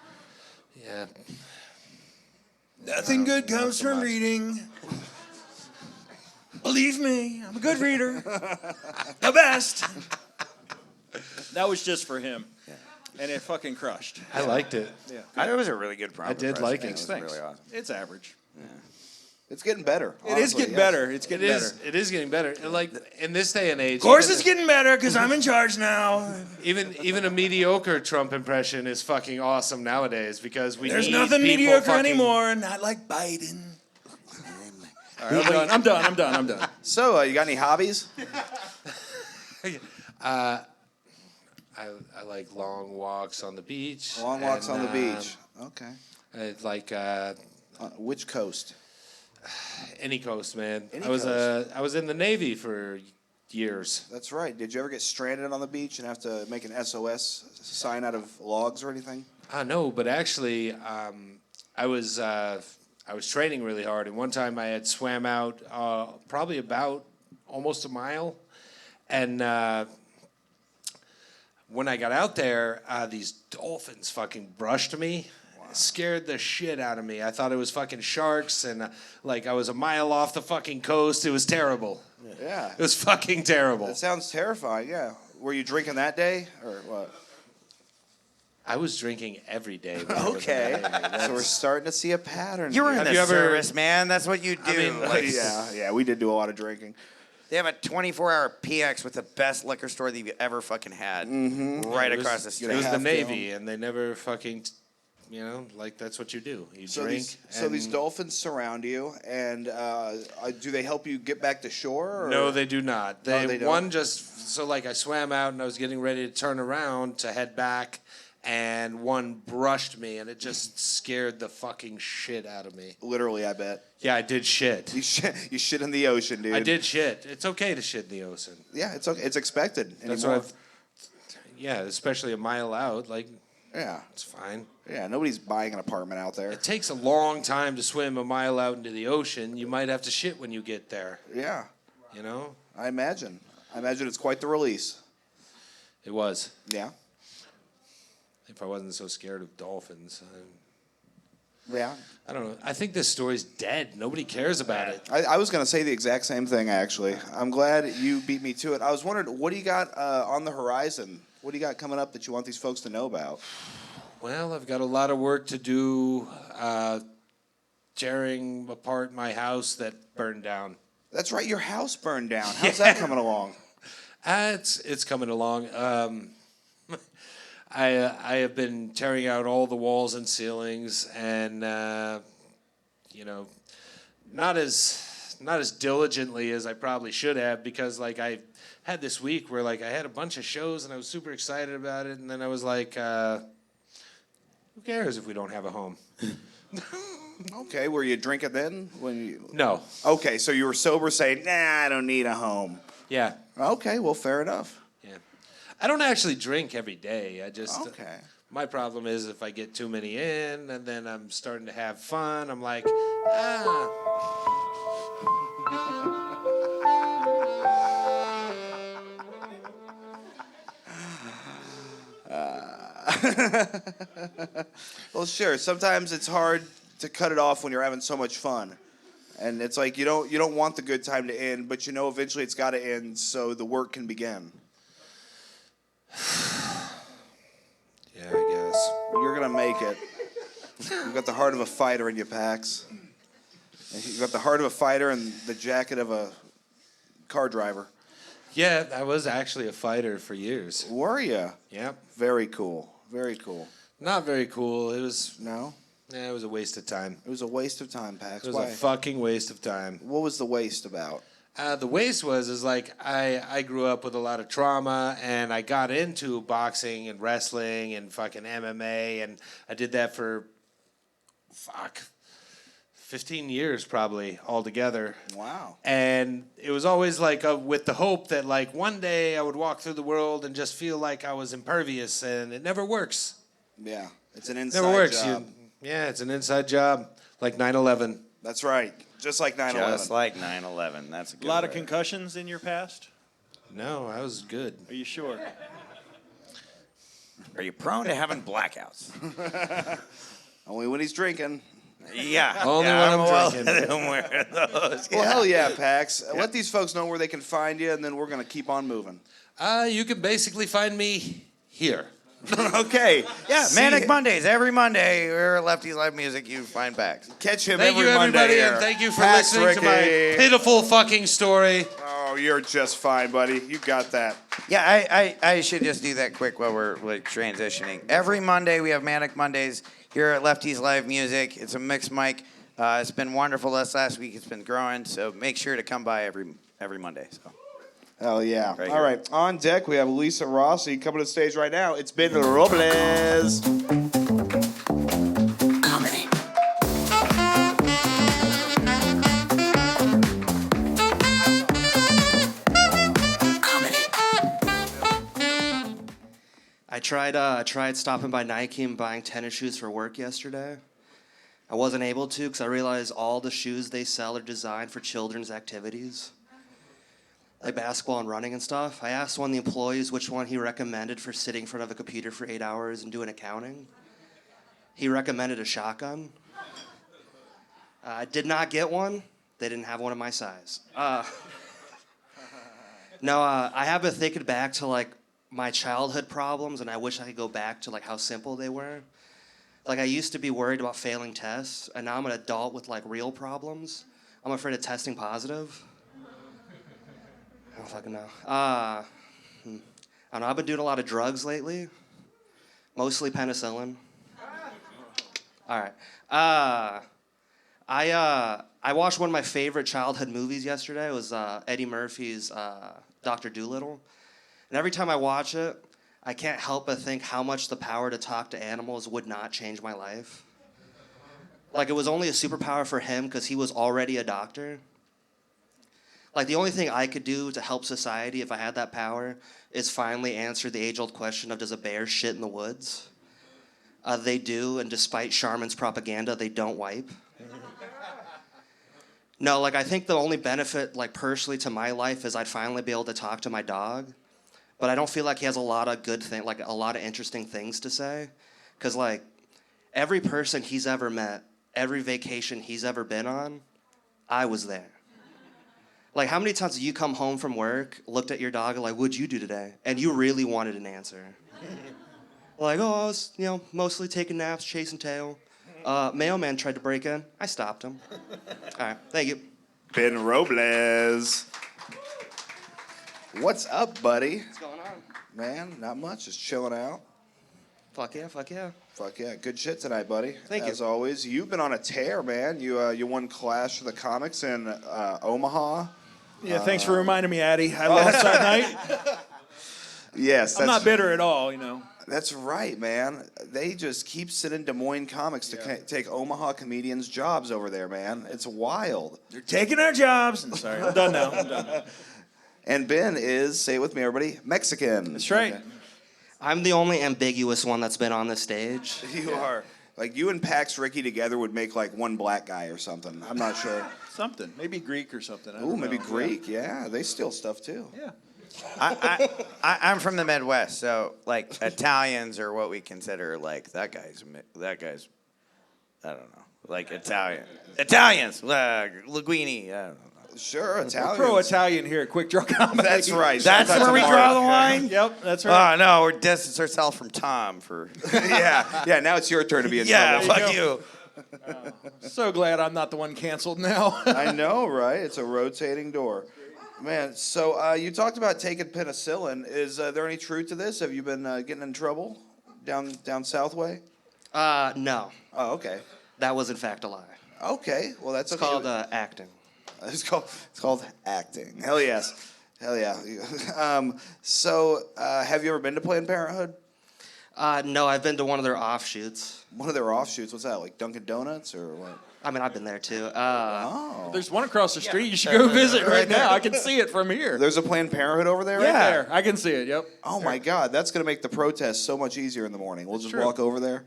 Yeah. Nothing good comes from reading. Believe me, I'm a good reader. The best. That was just for him. And it fucking crushed. I liked it. Yeah. I thought it was a really good prompt. I did like it. It was Thanks. really awesome. It's average. It's getting better. It is getting better. It's getting better. It is getting better. And like in this day and age, Of course it's getting better because I'm in charge now. even a mediocre Trump impression is fucking awesome nowadays because There's need nothing people mediocre fucking- anymore, not like Biden. All right, I'm done. So, you got any hobbies? I like long walks on the beach. Long walks on the and, beach. Okay. I like Which coast? any coast, man. Any I was coast. I was in the Navy for years. That's right. Did you ever get stranded on the beach and have to make an SOS sign out of logs or anything? No, but actually, I was training really hard, and one time I had swam out probably about almost a mile, and when I got out there, these dolphins fucking brushed me. Scared the shit out of me. I thought it was fucking sharks, and like I was a mile off the fucking coast. It was terrible. Yeah. It was fucking terrible. That sounds terrifying, yeah. Were you drinking that day, or what? I was drinking every day. when I was in the Okay. Navy. So we're starting to see a pattern. You were in here. the you ever- service, man. That's what you do. mean, Like, Yeah, we did do a lot of drinking. they have a 24-hour PX with the best liquor store that you've ever fucking had, right It was- across the street. It was the Half Navy, and they never fucking, like that's what you do. You So drink. these and- dolphins surround you, and do they help you get back to shore? Or? No, they do not. Oh, they don't? One just so like I swam out and I was getting ready to turn around to head back, and one brushed me, and it just scared the fucking shit out of me. Literally, I bet. Yeah, I did shit. You shit in the ocean, dude. I did shit. It's okay to shit in the ocean. Yeah, it's okay. It's expected That's anymore. what I've. Yeah, especially a mile out. Like Yeah, it's fine. yeah. Nobody's buying an apartment out there. It takes a long time to swim a mile out into the ocean. You might have to shit when you get there. Yeah, You know, I imagine. I imagine it's quite the release. it was. Yeah, If I wasn't so scared of dolphins. yeah. I don't know. I think this story's dead. Nobody cares about it. I was gonna say the exact same thing. Actually, I'm glad you beat me to it. I was wondering, what do you got on the horizon? What do you got coming up that you want these folks to know about? Well, I've got a lot of work to do tearing apart my house that burned down. That's right. Your house burned down. How's that coming along? It's coming along. I have been tearing out all the walls and ceilings, and not as diligently as I probably should have, because like I had this week where like I had a bunch of shows and I was super excited about it, and then I was like, Who cares if we don't have a home? Okay, were you drinking then? No. Okay, so you were sober saying, nah, I don't need a home. Yeah. Okay, well, fair enough. Yeah. I don't actually drink every day. I just. Okay. My problem is if I get too many in and then I'm starting to have fun, I'm like, ah. Well, sure. Sometimes it's hard to cut it off when you're having so much fun, and it's like you don't want the good time to end, but you know eventually it's got to end so the work can begin. Yeah, I guess. You're gonna make it. You've got the heart of a fighter in you, Pax. You've got the heart of a fighter and the jacket of a car driver. Yeah, I was actually a fighter for years. Were you? Yep. Very cool. Very cool. Not very cool. It was. No? Yeah, it was a waste of time. It was a waste of time, Pax. It was Why? a fucking waste of time. What was the waste about? The waste is like I grew up with a lot of trauma and I got into boxing and wrestling and fucking MMA and I did that for 15 years probably altogether. Wow. And it was always like with the hope that like one day I would walk through the world and just feel like I was impervious, and it never works. Yeah, it's an inside Never works. job. Yeah, it's an inside job, like 9/11. That's right. Just like 9/11. Just like 9/11. That's a good A lot of word. concussions in your past? No, I was good. Are you sure? Are you prone to having blackouts? Only when he's drinking. Yeah. Only yeah, when I'm drinking. I'm wearing those. Well, hell yeah, Pax. Let these folks know where they can find you, and then we're going to keep on moving. You can basically find me here. Okay. Yeah, Manic Mondays. Every Monday, we're at Lefty's Live Music. You find Pax. Catch him Thank every you, Monday everybody, here. and thank you for Pax listening to my Ricky. pitiful fucking story. Oh, you're just fine, buddy. You got that. Yeah, I should just do that quick while we're like transitioning. Every Monday we have Manic Mondays here at Lefty's Live Music. It's a mixed mic. It's been wonderful. This last week it's been growing, so make sure to come by every Monday. So. Hell yeah. Right All here. right. On deck, we have Lisa Rossy coming to the stage right now. It's been Robles. Comedy. I tried stopping by Nike and buying tennis shoes for work yesterday. I wasn't able to because I realized all the shoes they sell are designed for children's activities, like basketball and running and stuff. I asked one of the employees which one he recommended for sitting in front of a computer for 8 hours and doing accounting. He recommended a shotgun. I did not get one. They didn't have one of my size. I have been thinking back to like my childhood problems, and I wish I could go back to like how simple they were. Like I used to be worried about failing tests, and now I'm an adult with like real problems. I'm afraid of testing positive. I don't fucking know. I don't know. I've been doing a lot of drugs lately, mostly penicillin. All right. I watched one of my favorite childhood movies yesterday. It was Eddie Murphy's Dr. Dolittle. And every time I watch it, I can't help but think how much the power to talk to animals would not change my life. Like, it was only a superpower for him because he was already a doctor. Like, the only thing I could do to help society if I had that power is finally answer the age-old question of, does a bear shit in the woods? They do, and despite Charmin's propaganda, they don't wipe. No, like, I think the only benefit, like, personally to my life is I'd finally be able to talk to my dog. But I don't feel like he has a lot of good things, like a lot of interesting things to say. Because, like, every person he's ever met, every vacation he's ever been on, I was there. Like, how many times have you come home from work, looked at your dog, and like, what'd you do today? And you really wanted an answer. Like, oh, I was, mostly taking naps, chasing tail. Mailman tried to break in. I stopped him. All right, thank you. Ben Robles. What's up, buddy? What's going on? Man, not much. Just chilling out. Fuck yeah, fuck yeah. Fuck yeah. Good shit tonight, buddy. Thank you. As always, you've been on a tear, man. You won Clash of the Comics in Omaha. Yeah, thanks for reminding me, Addy. I lost that night. Yes. I'm not bitter at all, That's right, man. They just keep sending Des Moines comics to take Omaha comedians' jobs over there, man. It's wild. They're taking our jobs. Sorry, I'm done now. And Ben is, say it with me, everybody, Mexican. That's right. Okay. I'm the only ambiguous one that's been on this stage. You are. Like, you and Pax Ricky together would make, like, one black guy or something. I'm not sure. Something. Maybe Greek or something. Ooh, maybe Greek. Yeah, they steal stuff, too. Yeah. I'm from the Midwest, so like Italians are what we consider like that guy's I don't know, like Italians, linguini. I don't know. Sure, We're Italians. pro-Italian here at Quik Draw Comedy. That's right. That's where we draw the line. Yep, that's right. Oh no, we're distance ourselves from Tom for. yeah. Now it's your turn to be in Yeah, trouble. fuck you. So glad I'm not the one canceled now. I know, right? It's a rotating door. Man, so you talked about taking penicillin. Is there any truth to this? Have you been getting in trouble down south way? No. Oh, okay. That was in fact a lie. Okay, well that's It's okay. called acting. It's called acting. Hell yes, hell yeah. So have you ever been to Planned Parenthood? No, I've been to one of their offshoots. One of their offshoots. What's that? Like Dunkin' Donuts or what? I mean, I've been there too. Oh. There's one across the street. You should go visit right now. I can see it from here. There's a Planned Parenthood over there. Right Right there. I can see it. Yep. Oh my God, that's gonna make the protest so much easier in the morning. We'll just walk over there.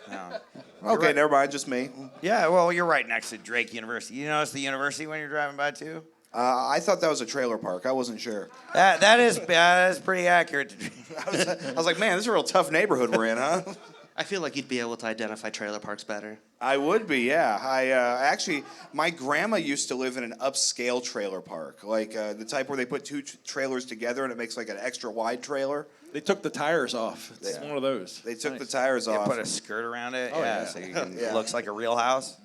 No. Okay, never mind, just me. Yeah, well, you're right next to Drake University. You notice the university when you're driving by too? I thought that was a trailer park. I wasn't sure. That is pretty accurate. I was like, man, this is a real tough neighborhood we're in, huh? I feel like you'd be able to identify trailer parks better. I would be, yeah. I actually, my grandma used to live in an upscale trailer park, like the type where they put two trailers together and it makes like an extra wide trailer. They took the tires off. It's one of those. They took the tires They off. put a skirt around it. Oh, yeah. So you can, Yeah. it looks like a real house.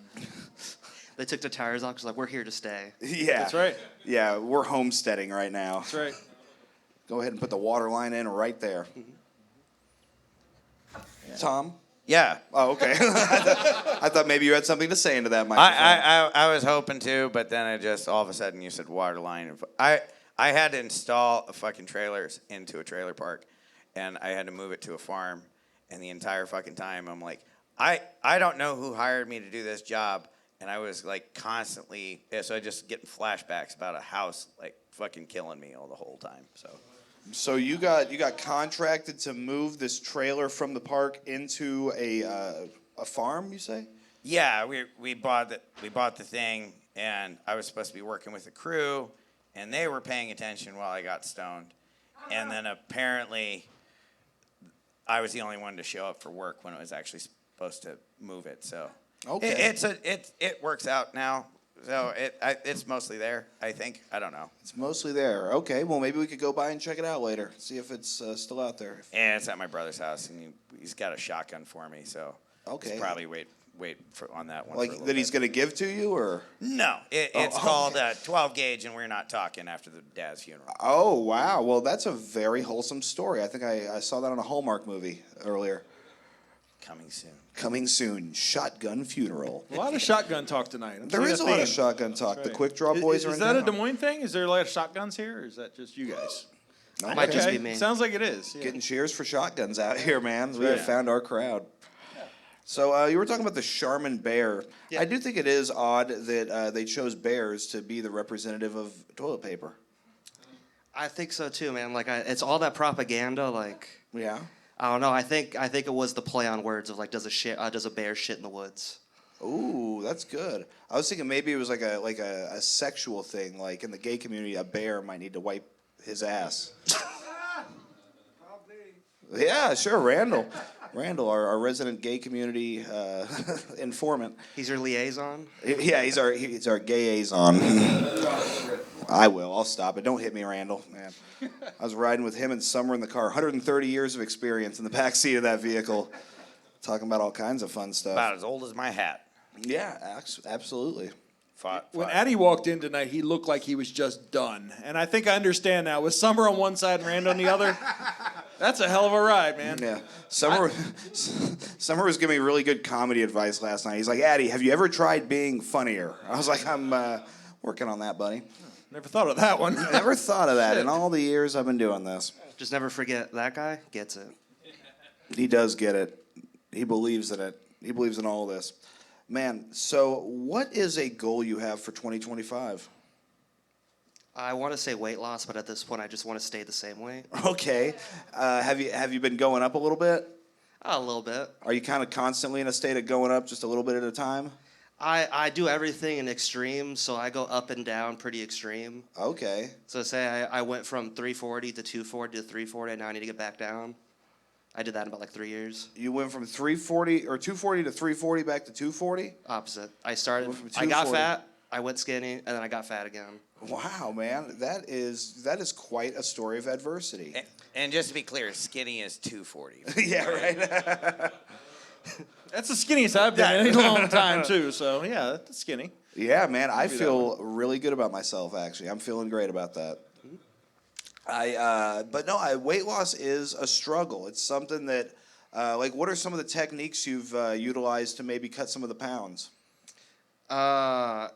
They took the tires off because like we're here to stay. Yeah, That's right. Yeah, we're homesteading right now. That's right. Go ahead and put the water line in right there. Tom? Yeah. Oh, okay. I thought maybe you had something to say into that microphone. I was hoping to, but then I just all of a sudden you said water line. I had to install a fucking trailers into a trailer park, and I had to move it to a farm, and the entire fucking time I'm like, I don't know who hired me to do this job, and I was like constantly, so I just getting flashbacks about a house like fucking killing me all the whole time. So you got contracted to move this trailer from the park into a farm, you say? Yeah, we bought the thing, and I was supposed to be working with the crew, and they were paying attention while I got stoned, and then apparently I was the only one to show up for work when it was actually supposed to move it. So Okay. it works out now. So it's mostly there, I think. I don't know. It's mostly there. Okay, well maybe we could go by and check it out later. See if it's still out there. And it's at my brother's house, and he's got a shotgun for me. So Okay. he's probably wait on that one. for a Like little that he's bit. gonna give to you, or? No, it's called 12 gauge, and we're not talking after the dad's funeral. Oh wow! Well, that's a very wholesome story. I think I saw that on a Hallmark movie earlier. Coming soon. Coming soon, shotgun funeral. A lot of shotgun talk tonight. There is a lot of shotgun talk. That's The right. Quik Draw boys are Is in that a town. Des Moines thing? Is there a lot of shotguns here, or is that just you guys? Might just be me. Sounds like it is. Yeah. Getting cheers for shotguns out here, man. We right. have found our crowd. So you were talking about the Charmin bear. Yeah. I do think it is odd that they chose bears to be the representative of toilet paper. I think so too, man. Like it's all that propaganda. Like Yeah. I don't know. I think it was the play on words of like does a bear shit in the woods? Ooh, that's good. I was thinking maybe it was like a sexual thing, like in the gay community, a bear might need to wipe his ass. Yeah, sure, Randall, our resident gay community informant. He's your liaison. Yeah, he's our gayazon. I'll stop it. Don't hit me, Randall. Man, I was riding with him and Summer in the car. 130 years of experience in the back seat of that vehicle, talking about all kinds of fun stuff. About as old as my hat. Yeah, absolutely. When Addie walked in tonight, he looked like he was just done. And I think I understand now. With Summer on one side and Rand on the other, that's a hell of a ride, man. Yeah. Summer was giving me really good comedy advice last night. He's like, Addie, have you ever tried being funnier? I was like, I'm working on that, buddy. Never thought of that one. Never thought of that in all the years I've been doing this. Just never forget that guy gets it. He does get it. He believes in it. He believes in all this. Man, so what is a goal you have for 2025? I want to say weight loss, but at this point, I just want to stay the same weight. Okay. Have you been going up a little bit? A little bit. Are you kind of constantly in a state of going up just a little bit at a time? I do everything in extreme, so I go up and down pretty extreme. Okay. So say I went from 340 to 240 to 340, and now I need to get back down. I did that in about like 3 years. You went from 340 or 240 to 340 back to 240? Opposite. I started, from I got 240. fat, I went skinny, and then I got fat again. Wow, man, that is quite a story of adversity. And just to be clear, skinny is 240. Yeah, right. That's the skinniest I've been in a long time, too. So, yeah, that's skinny. Yeah, man, I feel really good about myself, actually. I'm feeling great about that. Weight loss is a struggle. It's something that, what are some of the techniques you've utilized to maybe cut some of the pounds?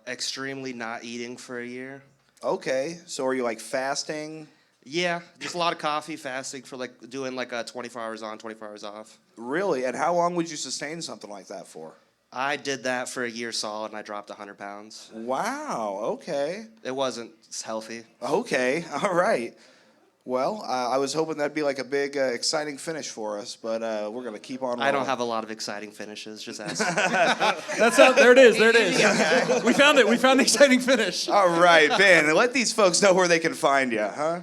Extremely not eating for a year. Okay, so are you like fasting? Yeah, just a lot of coffee, fasting for like doing like 24 hours on, 24 hours off. Really? And how long would you sustain something like that for? I did that for a year solid, and I dropped 100 pounds. Wow, okay. It wasn't healthy. Okay, all right. Well, I was hoping that'd be like a big, exciting finish for us, but we're going to keep on rolling. I don't have a lot of exciting finishes, just ask. That's how, there it is, there it is. We found it, we found the exciting finish. All right, Ben, let these folks know where they can find you, huh?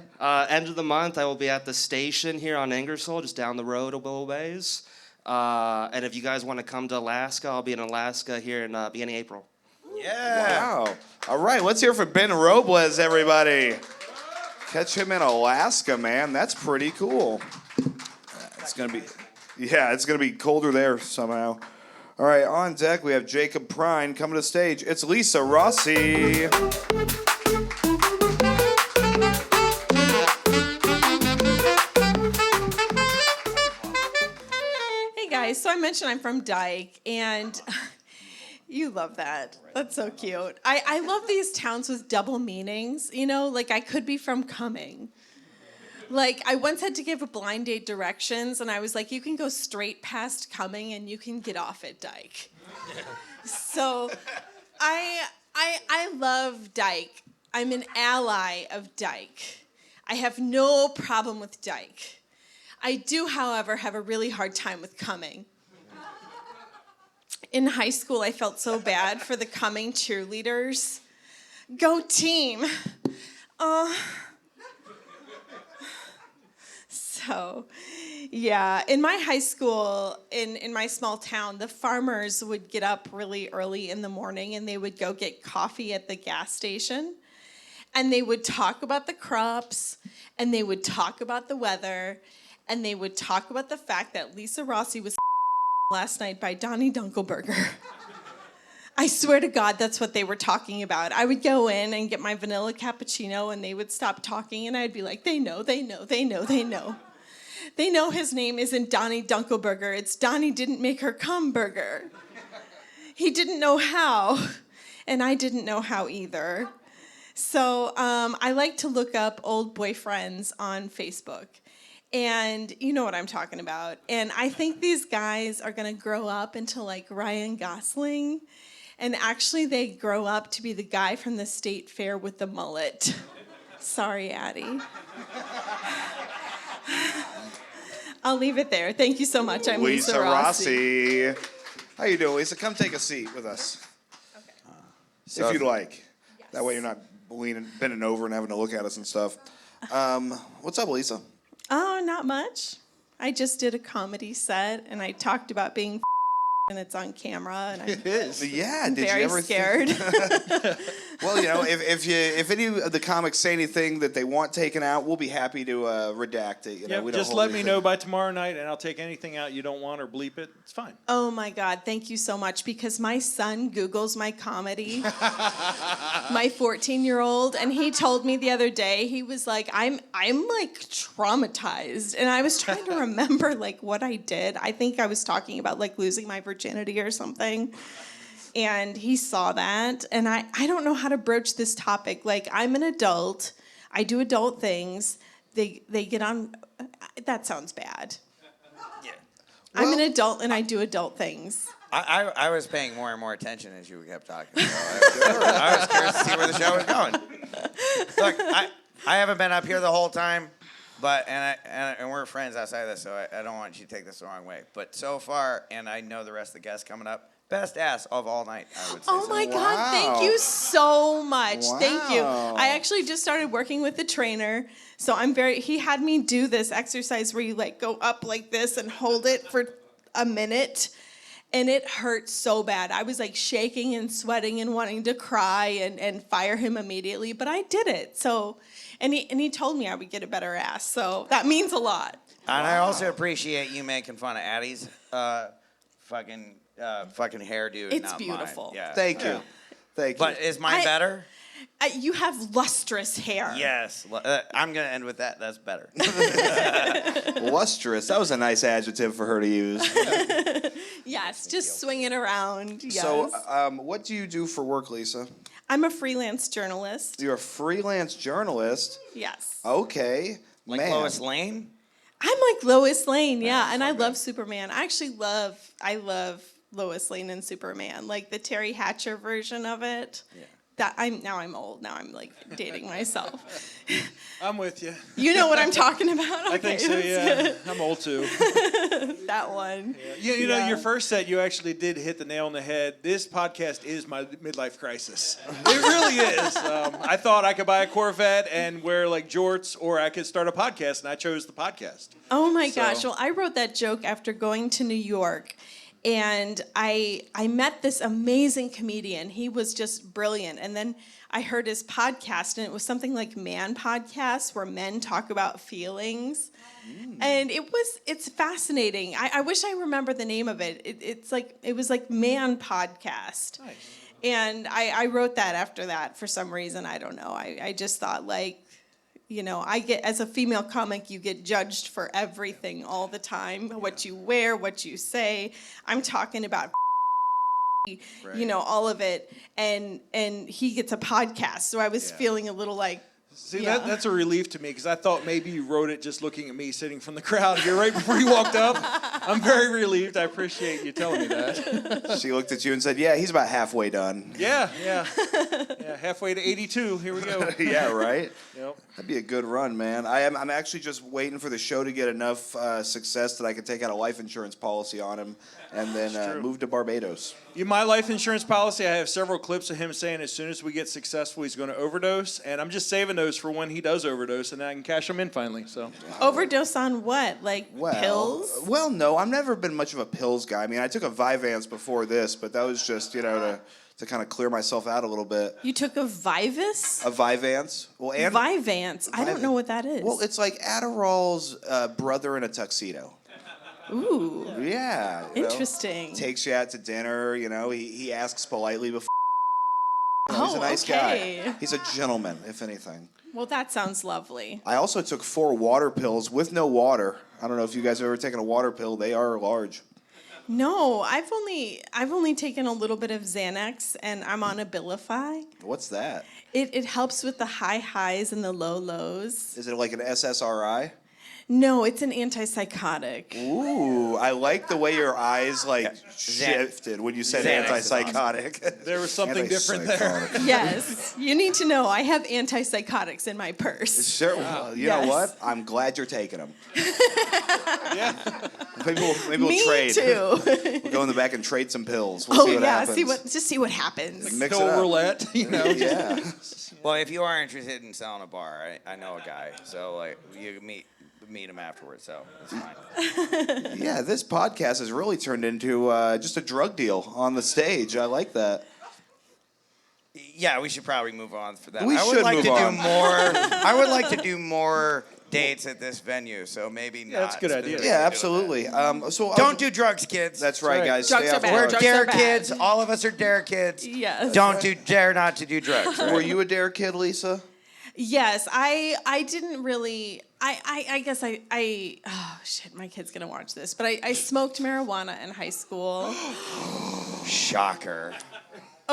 End of the month, I will be at the station here on Ingersoll, just down the road a little ways. And if you guys want to come to Alaska, I'll be in Alaska here in beginning of April. Yeah. Wow. All right, let's hear from Ben Robles, everybody. Catch him in Alaska, man. That's pretty cool. It's gonna be colder there somehow. All right, on deck we have Jacob Prine coming to the stage. It's Lisa Rossy. Hey guys, so I mentioned I'm from Dyke, and you love that. That's so cute. I love these towns with double meanings. You know, like I could be from Cumming. Like I once had to give a blind date directions, and I was like, you can go straight past Cumming and you can get off at Dyke. So I love Dyke. I'm an ally of Dyke. I have no problem with Dyke. I do, however, have a really hard time with Cumming. In high school, I felt so bad for the Cumming cheerleaders. Go team. So, yeah, in my high school, in my small town, the farmers would get up really early in the morning and they would go get coffee at the gas station. And they would talk about the crops, and they would talk about the weather, and they would talk about the fact that Lisa Rossy was last night by Donnie Dunkelberger. I swear to God, that's what they were talking about. I would go in and get my vanilla cappuccino, and they would stop talking, and I'd be like, they know. They know his name isn't Donnie Dunkelberger. It's Donnie didn't make her cum burger. He didn't know how, and I didn't know how either. So I like to look up old boyfriends on Facebook. And you know what I'm talking about. And I think these guys are going to grow up into like Ryan Gosling. And actually they grow up to be the guy from the state fair with the mullet. Sorry, Addie. I'll leave it there. Thank you so much. I'm Lisa Rossy. How you doing, Lisa? Come take a seat with us. Okay. If you'd like. Yes. That way you're not bending over and having to look at us and stuff. What's up, Lisa? Oh, not much. I just did a comedy set, and I talked about being and it's on camera, and It is. Yeah, did very you ever scared. Well, you know, if any of the comics say anything that they want taken out, we'll be happy to redact it. You know, we don't just hold let me anything. know by tomorrow night, and I'll take anything out you don't want or bleep it. It's fine. Oh my God, thank you so much, because my son Googles my comedy, my 14-year-old, and he told me the other day, he was like, I'm like traumatized, and I was trying to remember like what I did. I think I was talking about like losing my virginity or something. And he saw that, and I don't know how to broach this topic. Like, I'm an adult, I do adult things, they get on, that sounds bad. Yeah. I'm an adult and I do adult things. I was paying more and more attention as you kept talking. So I was curious to see where the show was going. Look, I haven't been up here the whole time, but and we're friends outside of this, so I don't want you to take this the wrong way. But so far, and I know the rest of the guests coming up, best ass of all night, I would say. Oh my God, thank you so much. Thank you. I actually just started working with the trainer. So he had me do this exercise where you like go up like this and hold it for a minute. And it hurt so bad. I was like shaking and sweating and wanting to cry and fire him immediately, but I did it. So, and he told me I would get a better ass. So that means a lot. And I also appreciate you making fun of Addie's fucking hairdo. It's not beautiful. Mine. Yeah. Thank you. Thank you. But is mine better? You have lustrous hair. Yes. I'm going to end with that. That's better. Lustrous. That was a nice adjective for her to use. Yes, just swing it around. Yes. So, what do you do for work, Lisa? I'm a freelance journalist. You're a freelance journalist? Yes. Okay. Like Lois Lane? I'm like Lois Lane, yeah, and I love Superman. I love Lois Lane and Superman, like the Terry Hatcher version of it. Yeah. I'm old. Now I'm like dating myself. I'm with you. You know what I'm talking about? I think so, yeah. I'm old too. That one. Yeah. You know, your first set, you actually did hit the nail on the head. This podcast is my midlife crisis. It really is. I thought I could buy a Corvette and wear like jorts, or I could start a podcast, and I chose the podcast. Oh my gosh. Well, I wrote that joke after going to New York. And I met this amazing comedian. He was just brilliant. And then I heard his podcast, and it was something like Man Podcast, where men talk about feelings. And it's fascinating. I wish I remember the name of it. It was like Man Podcast. Nice. And I wrote that after that for some reason. I don't know. I just thought like, you know, as a female comic, you get judged for everything all the time. What you wear, what you say. I'm talking about, you know, all of it. And he gets a podcast. So I was feeling a little like, see, that's a relief to me, because I thought maybe you wrote it just looking at me sitting from the crowd here right before you walked up. I'm very relieved. I appreciate you telling me that. She looked at you and said, yeah, he's about halfway done. Yeah, halfway to 82. Here we go. Yeah, right? Yep. That'd be a good run, man. I'm actually just waiting for the show to get enough success that I can take out a life insurance policy on him and then move to Barbados. My life insurance policy, I have several clips of him saying as soon as we get successful, he's going to overdose. And I'm just saving those for when he does overdose, and then I can cash them in finally. So overdose on what? Like pills? Well, no. I've never been much of a pills guy. I mean, I took a Vyvanse before this, but that was just, you know, to kind of clear myself out a little bit. You took a Vyvanse? A Vyvanse. Well, and Vyvanse. I don't know what that is. Well, it's like Adderall's brother in a tuxedo. Ooh. Yeah. Interesting. Takes you out to dinner, you know. He asks politely before. He's a nice guy. He's a gentleman, if anything. Well, that sounds lovely. I also took 4 water pills with no water. I don't know if you guys have ever taken a water pill. They are large. No, I've only taken a little bit of Xanax, and I'm on Abilify. What's that? It helps with the high highs and the low lows. Is it like an SSRI? No, it's an antipsychotic. Ooh, I like the way your eyes shifted when you said antipsychotic. There was something different there. Yes, you need to know I have antipsychotics in my purse. Sure. Well, you know what? I'm glad you're taking them. Yeah. Maybe we'll trade. Me too. We'll go in the back and trade some pills. We'll see what happens. See what happens. Like mix pill it up. roulette, you know. Yeah. Well, if you are interested in selling a bar, I know a guy. So like you meet him afterwards, so it's fine. Yeah, this podcast has really turned into just a drug deal on the stage. I like that. Yeah, we should probably move on for that. I would like to do more dates at this venue, so maybe not. That's a good idea. Yeah, absolutely. So don't do drugs, kids. That's right, guys. Drugs Stay are off bad. We're Drugs dare are bad. kids. All of us are dare kids. Yes. Dare not to do drugs. Right? Were you a dare kid, Lisa? Yes, I didn't really. I guess oh shit, my kid's gonna watch this, but I smoked marijuana in high school. Shocker.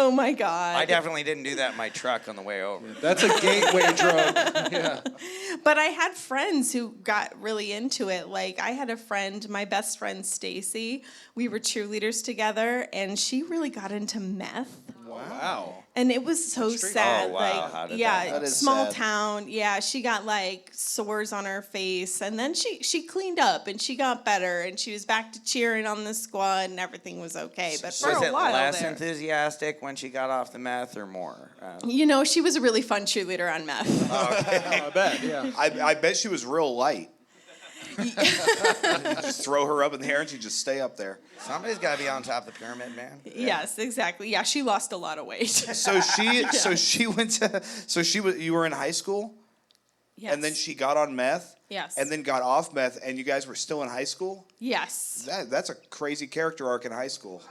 Oh my God. I definitely didn't do that in my truck on the way over. That's a gateway drug. Yeah. But I had friends who got really into it. Like I had a friend, my best friend Stacy. We were cheerleaders together, and she really got into meth. Wow. And it was so sad. Oh, wow. Like, How did yeah, That is small sad. town. Yeah, she got like sores on her face, and then she cleaned up and she got better, and she was back to cheering on the squad, and everything was okay. But for Was a it while less there, enthusiastic when she got off the meth or more? you know, she was a really fun cheerleader on meth. I bet. Yeah. I bet she was real light. Just throw her up in the air and she'd just stay up there. Somebody's got to be on top of the pyramid, man. Yes, exactly. Yeah, she lost a lot of weight. So she went to you were in high school? Yes. And then she got on meth? Yes. And then got off meth and you guys were still in high school? Yes. That's a crazy character arc in high school.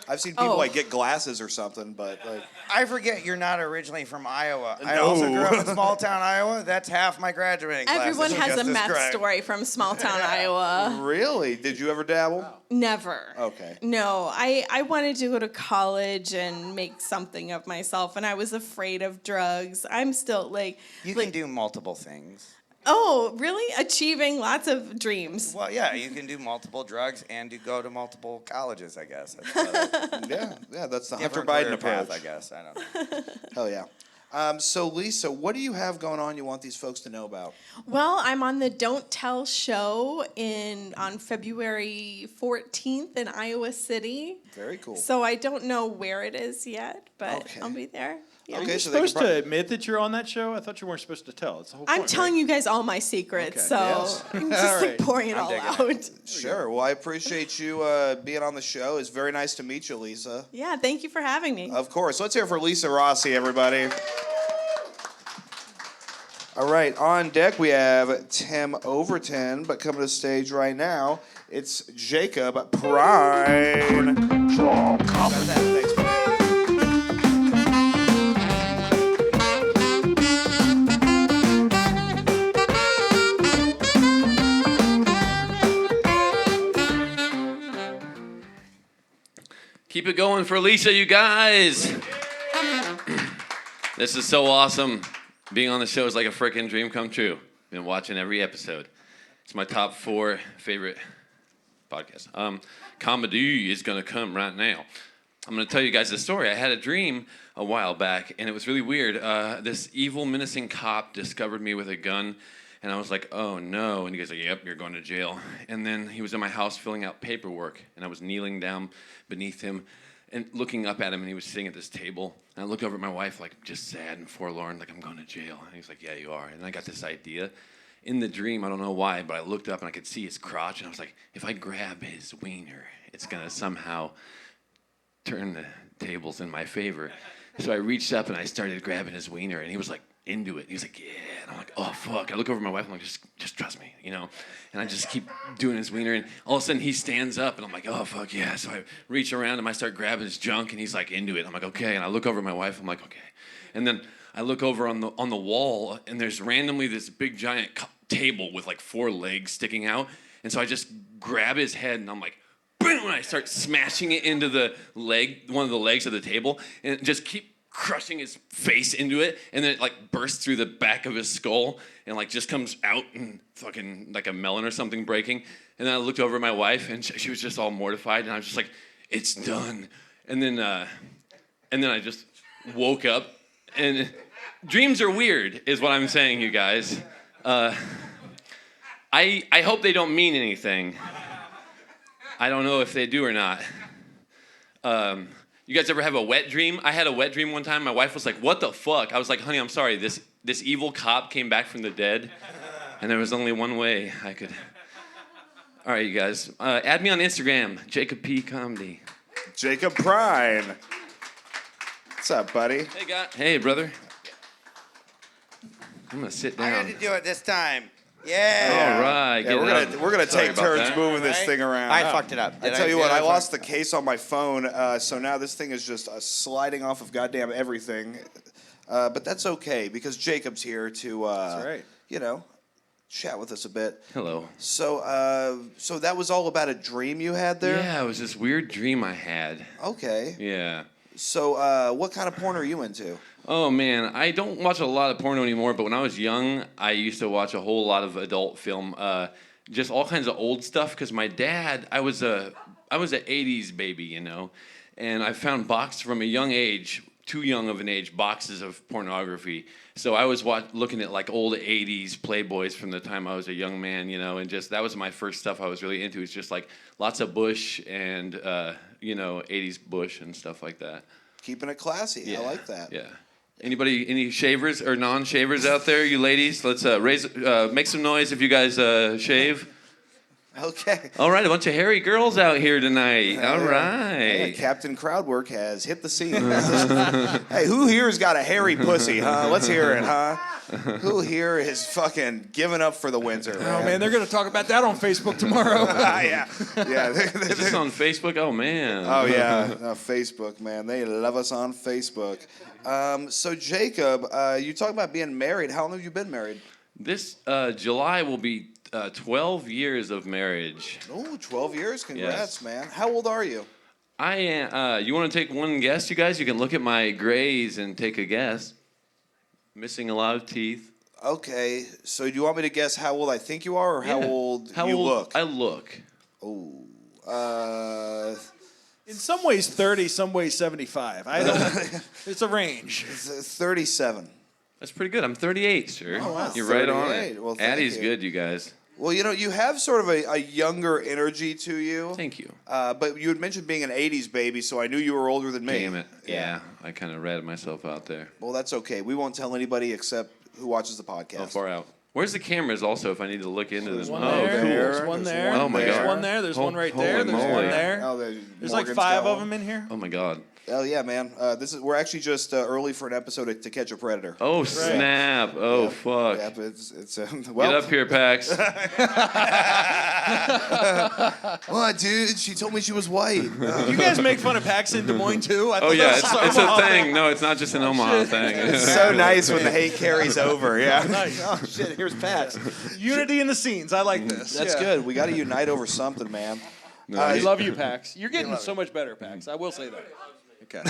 I've seen people like get glasses or something, but like I forget you're not originally from Iowa. I No. also grew up in small town Iowa. That's half my graduating class. Everyone that you has a just meth described. story from small town Iowa. Really? Did you ever dabble? Never. Okay. No, I wanted to go to college and make something of myself, and I was afraid of drugs. I'm still like. You like, can do multiple things. Oh, really? Achieving lots of dreams. Well, yeah, you can do multiple drugs and you go to multiple colleges, I guess. That's Yeah, that's the Hunter different Biden career approach. path, I guess. I don't know. Hell yeah. So Lisa, what do you have going on you want these folks to know about? Well, I'm on the Don't Tell show on February 14th in Iowa City. Very cool. So I don't know where it is yet, but Okay. I'll be there. Yeah. Okay, You're so they can supposed to admit that you're on that show? I thought you weren't supposed to tell. It's the whole I'm point, telling right? you guys all my secrets, Okay. so Yes. I'm just All like right. pouring it all out. Sure. Well, I appreciate you being on the show. It's very nice to meet you, Lisa. Yeah, thank you for having me. Of course. Let's hear it for Lisa Rossy, everybody. All right, on deck we have Tim Overton, but coming to the stage right now, it's Jacob Prime. Thanks, buddy. Keep it going for Lisa, you guys. This is so awesome. Being on the show is like a freaking dream come true. Been watching every episode. It's my top 4 favorite podcasts. Comedy is gonna come right now. I'm gonna tell you guys the story. I had a dream a while back, and it was really weird. This evil, menacing cop discovered me with a gun, and I was like, oh no. And he goes, yep, you're going to jail. And then he was in my house filling out paperwork, and I was kneeling down beneath him and looking up at him, and he was sitting at this table. And I looked over at my wife, like, just sad and forlorn, like, I'm going to jail. And he's like, yeah, you are. And I got this idea. In the dream, I don't know why, but I looked up and I could see his crotch, and I was like, if I grab his wiener, it's going to somehow turn the tables in my favor. So I reached up and I started grabbing his wiener, and he was like into it. He was like, yeah. And I'm like, oh, fuck. I look over at my wife, and I'm like, just trust me, you know? And I just keep doing his wiener, and all of a sudden he stands up, and I'm like, oh, fuck, yeah. So I reach around him, I start grabbing his junk, and he's like into it. I'm like, okay. And I look over at my wife, I'm like, okay. And then I look over on the wall, and there's randomly this big giant table with like 4 legs sticking out. And so I just grab his head, and I'm like, boom, and I start smashing it into one of the legs of the table, and just keep crushing his face into it, and then it like bursts through the back of his skull and like just comes out and fucking like a melon or something breaking. And then I looked over at my wife, and she was just all mortified, and I was just like, it's done. And then I just woke up, and dreams are weird is what I'm saying, you guys. I hope they don't mean anything. I don't know if they do or not. You guys ever have a wet dream? I had a wet dream one time. My wife was like, what the fuck? I was like, honey, I'm sorry. This evil cop came back from the dead, and there was only one way I could. All right, you guys. Add me on Instagram, Jacob P. Comedy. Jacob Prime. What's up, buddy? Hey, guy. Hey, brother. I'm going to sit down. I got to do it this time. Yeah. All right. Yeah, we're gonna take turns moving this thing around. I fucked it up. I tell you what, I lost the case on my phone, so now this thing is just sliding off of goddamn everything. But that's okay because Jacob's here to, right. you know, chat with us a bit. Hello. So that was all about a dream you had there. Yeah, it was this weird dream I had. Okay. Yeah. So, what kind of porn are you into? Oh man, I don't watch a lot of porno anymore, but when I was young, I used to watch a whole lot of adult film, just all kinds of old stuff. Because my dad, I was a '80s baby, you know, and I found boxed from a young age, too young of an age, boxes of pornography. So I was looking at like old '80s Playboys from the time I was a young man, you know, and just that was my first stuff I was really into. It's just like lots of Bush and '80s Bush and stuff like that. Keeping it classy. Yeah. I like that. Yeah. Any shavers or non-shavers out there, you ladies? Let's make some noise if you guys shave. Okay. All right, a bunch of hairy girls out here tonight. All Yeah, right. Captain Crowdwork has hit the scene. Hey, who here's got a hairy pussy, huh? Let's hear it, huh? Who here is fucking giving up for the winter? Oh man, they're gonna talk about that on Facebook tomorrow. Yeah. Is this on Facebook? Oh man. Oh yeah, Facebook, man. They love us on Facebook. So Jacob, you talk about being married. How long have you been married? This July will be 12 years of marriage. Oh, 12 years. Congrats, Yes. man. How old are you? I am. You want to take one guess, you guys? You can look at my grays and take a guess. Missing a lot of teeth. Okay, so do you want me to guess how old I think you are, or how old you look? I look. Oh, In some ways 30, some ways 75. I don't. It's a range. 37. That's pretty good. I'm 38, sir. Oh, wow. You're right on 38. it. Well, thank Addie's you. good, you guys. Well, you have sort of a younger energy to you. Thank you. But you had mentioned being an 80s baby, so I knew you were older than me. Damn it. Yeah, I kind of ratted myself out there. Well, that's okay. We won't tell anybody except who watches the podcast. Oh, far out. Where's the cameras also if I need to look into them? One Oh, there, cool. there's one there. Oh, my There's God. one there. There's one right Holy there. There's moly. one there. Oh, There's like Morgan's 5 got of one. them in here. Oh, my God. Hell yeah, man. We're actually just early for an episode to catch a predator. Oh, snap. Oh, fuck. Yep, it's Get up here, Pax. What, dude? She told me she was white. You guys make fun of Pax in Des Moines too? I Oh, thought yeah. that It's, was it's so a awesome. thing. No, it's not just an Omaha thing. It's so nice when the hate carries over. Yeah. Nice. Oh shit! Here's Pat. Unity in the scenes. I like this. That's Yeah. good. We got to unite over something, man. I love you, Pax. You're getting so much better, Pax. I will say that. Okay.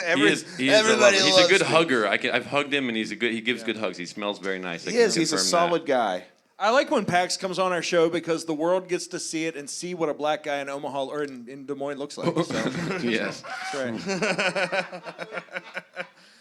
Everybody he's loves a good me. hugger. I've hugged him, and he gives good hugs. He smells very nice. I He can is. He's a confirm solid guy. I like when Pax comes on our show because the world gets to see it and see what a black guy in Omaha or in Des Moines looks like. So. that. Yes. That's right.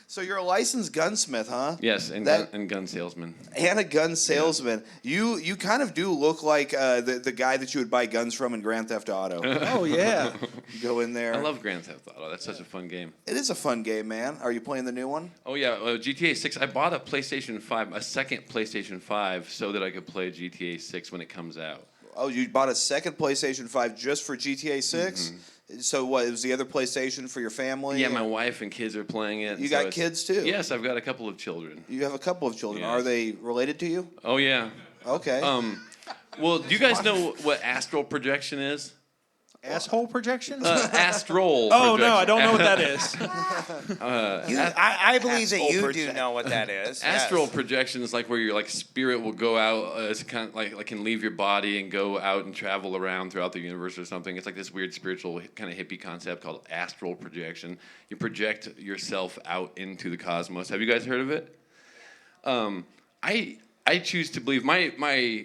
So you're a licensed gunsmith, huh? Yes, and gun salesman. And a gun salesman. You kind of do look like the guy that you would buy guns from in Grand Theft Auto. Oh yeah. You go in there. I love Grand Theft Auto. That's such a fun game. It is a fun game, man. Are you playing the new one? Oh yeah, GTA 6. I bought a PlayStation 5, a second PlayStation 5, so that I could play GTA 6 when it comes out. Oh, you bought a second PlayStation 5 just for GTA 6? So what, it was the other PlayStation for your family? Yeah, my wife and kids are playing it. You so got it's- kids too? Yes, I've got a couple of children. You have a couple of children. Yes. Are they related to you? Oh yeah. Okay. Well, do you guys know what astral projection is? Asshole projection? Astral. Oh projection. no, I don't know what that is. I believe that you do project. know what that is. Astral Yes. projection is like where your like spirit will go out, it's kind of like can leave your body and go out and travel around throughout the universe or something. It's like this weird spiritual kind of hippie concept called astral projection. You project yourself out into the cosmos. Have you guys heard of it? I choose to believe my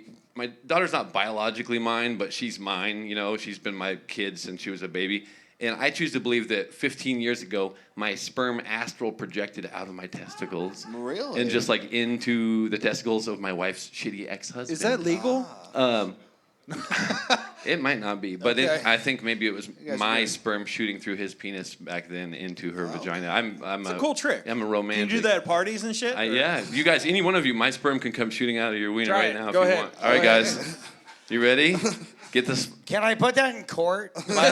daughter's not biologically mine, but she's mine. You know, she's been my kid since she was a baby. And I choose to believe that 15 years ago, my sperm astral projected out of my testicles. Really? And just like into the testicles of my wife's shitty ex-husband. Is that legal? It might not be, but Okay. I think maybe it was guys my are- sperm shooting through his penis back then into her vagina. I'm It's a cool trick. I'm a Can romantic. you do that at parties and shit? or- Yeah, you guys, any one of you, my sperm can come shooting out of your wiener Try right it. now Go if you ahead. want. All right, Go ahead. guys, you ready? Get this. Can I put that in court, by the way,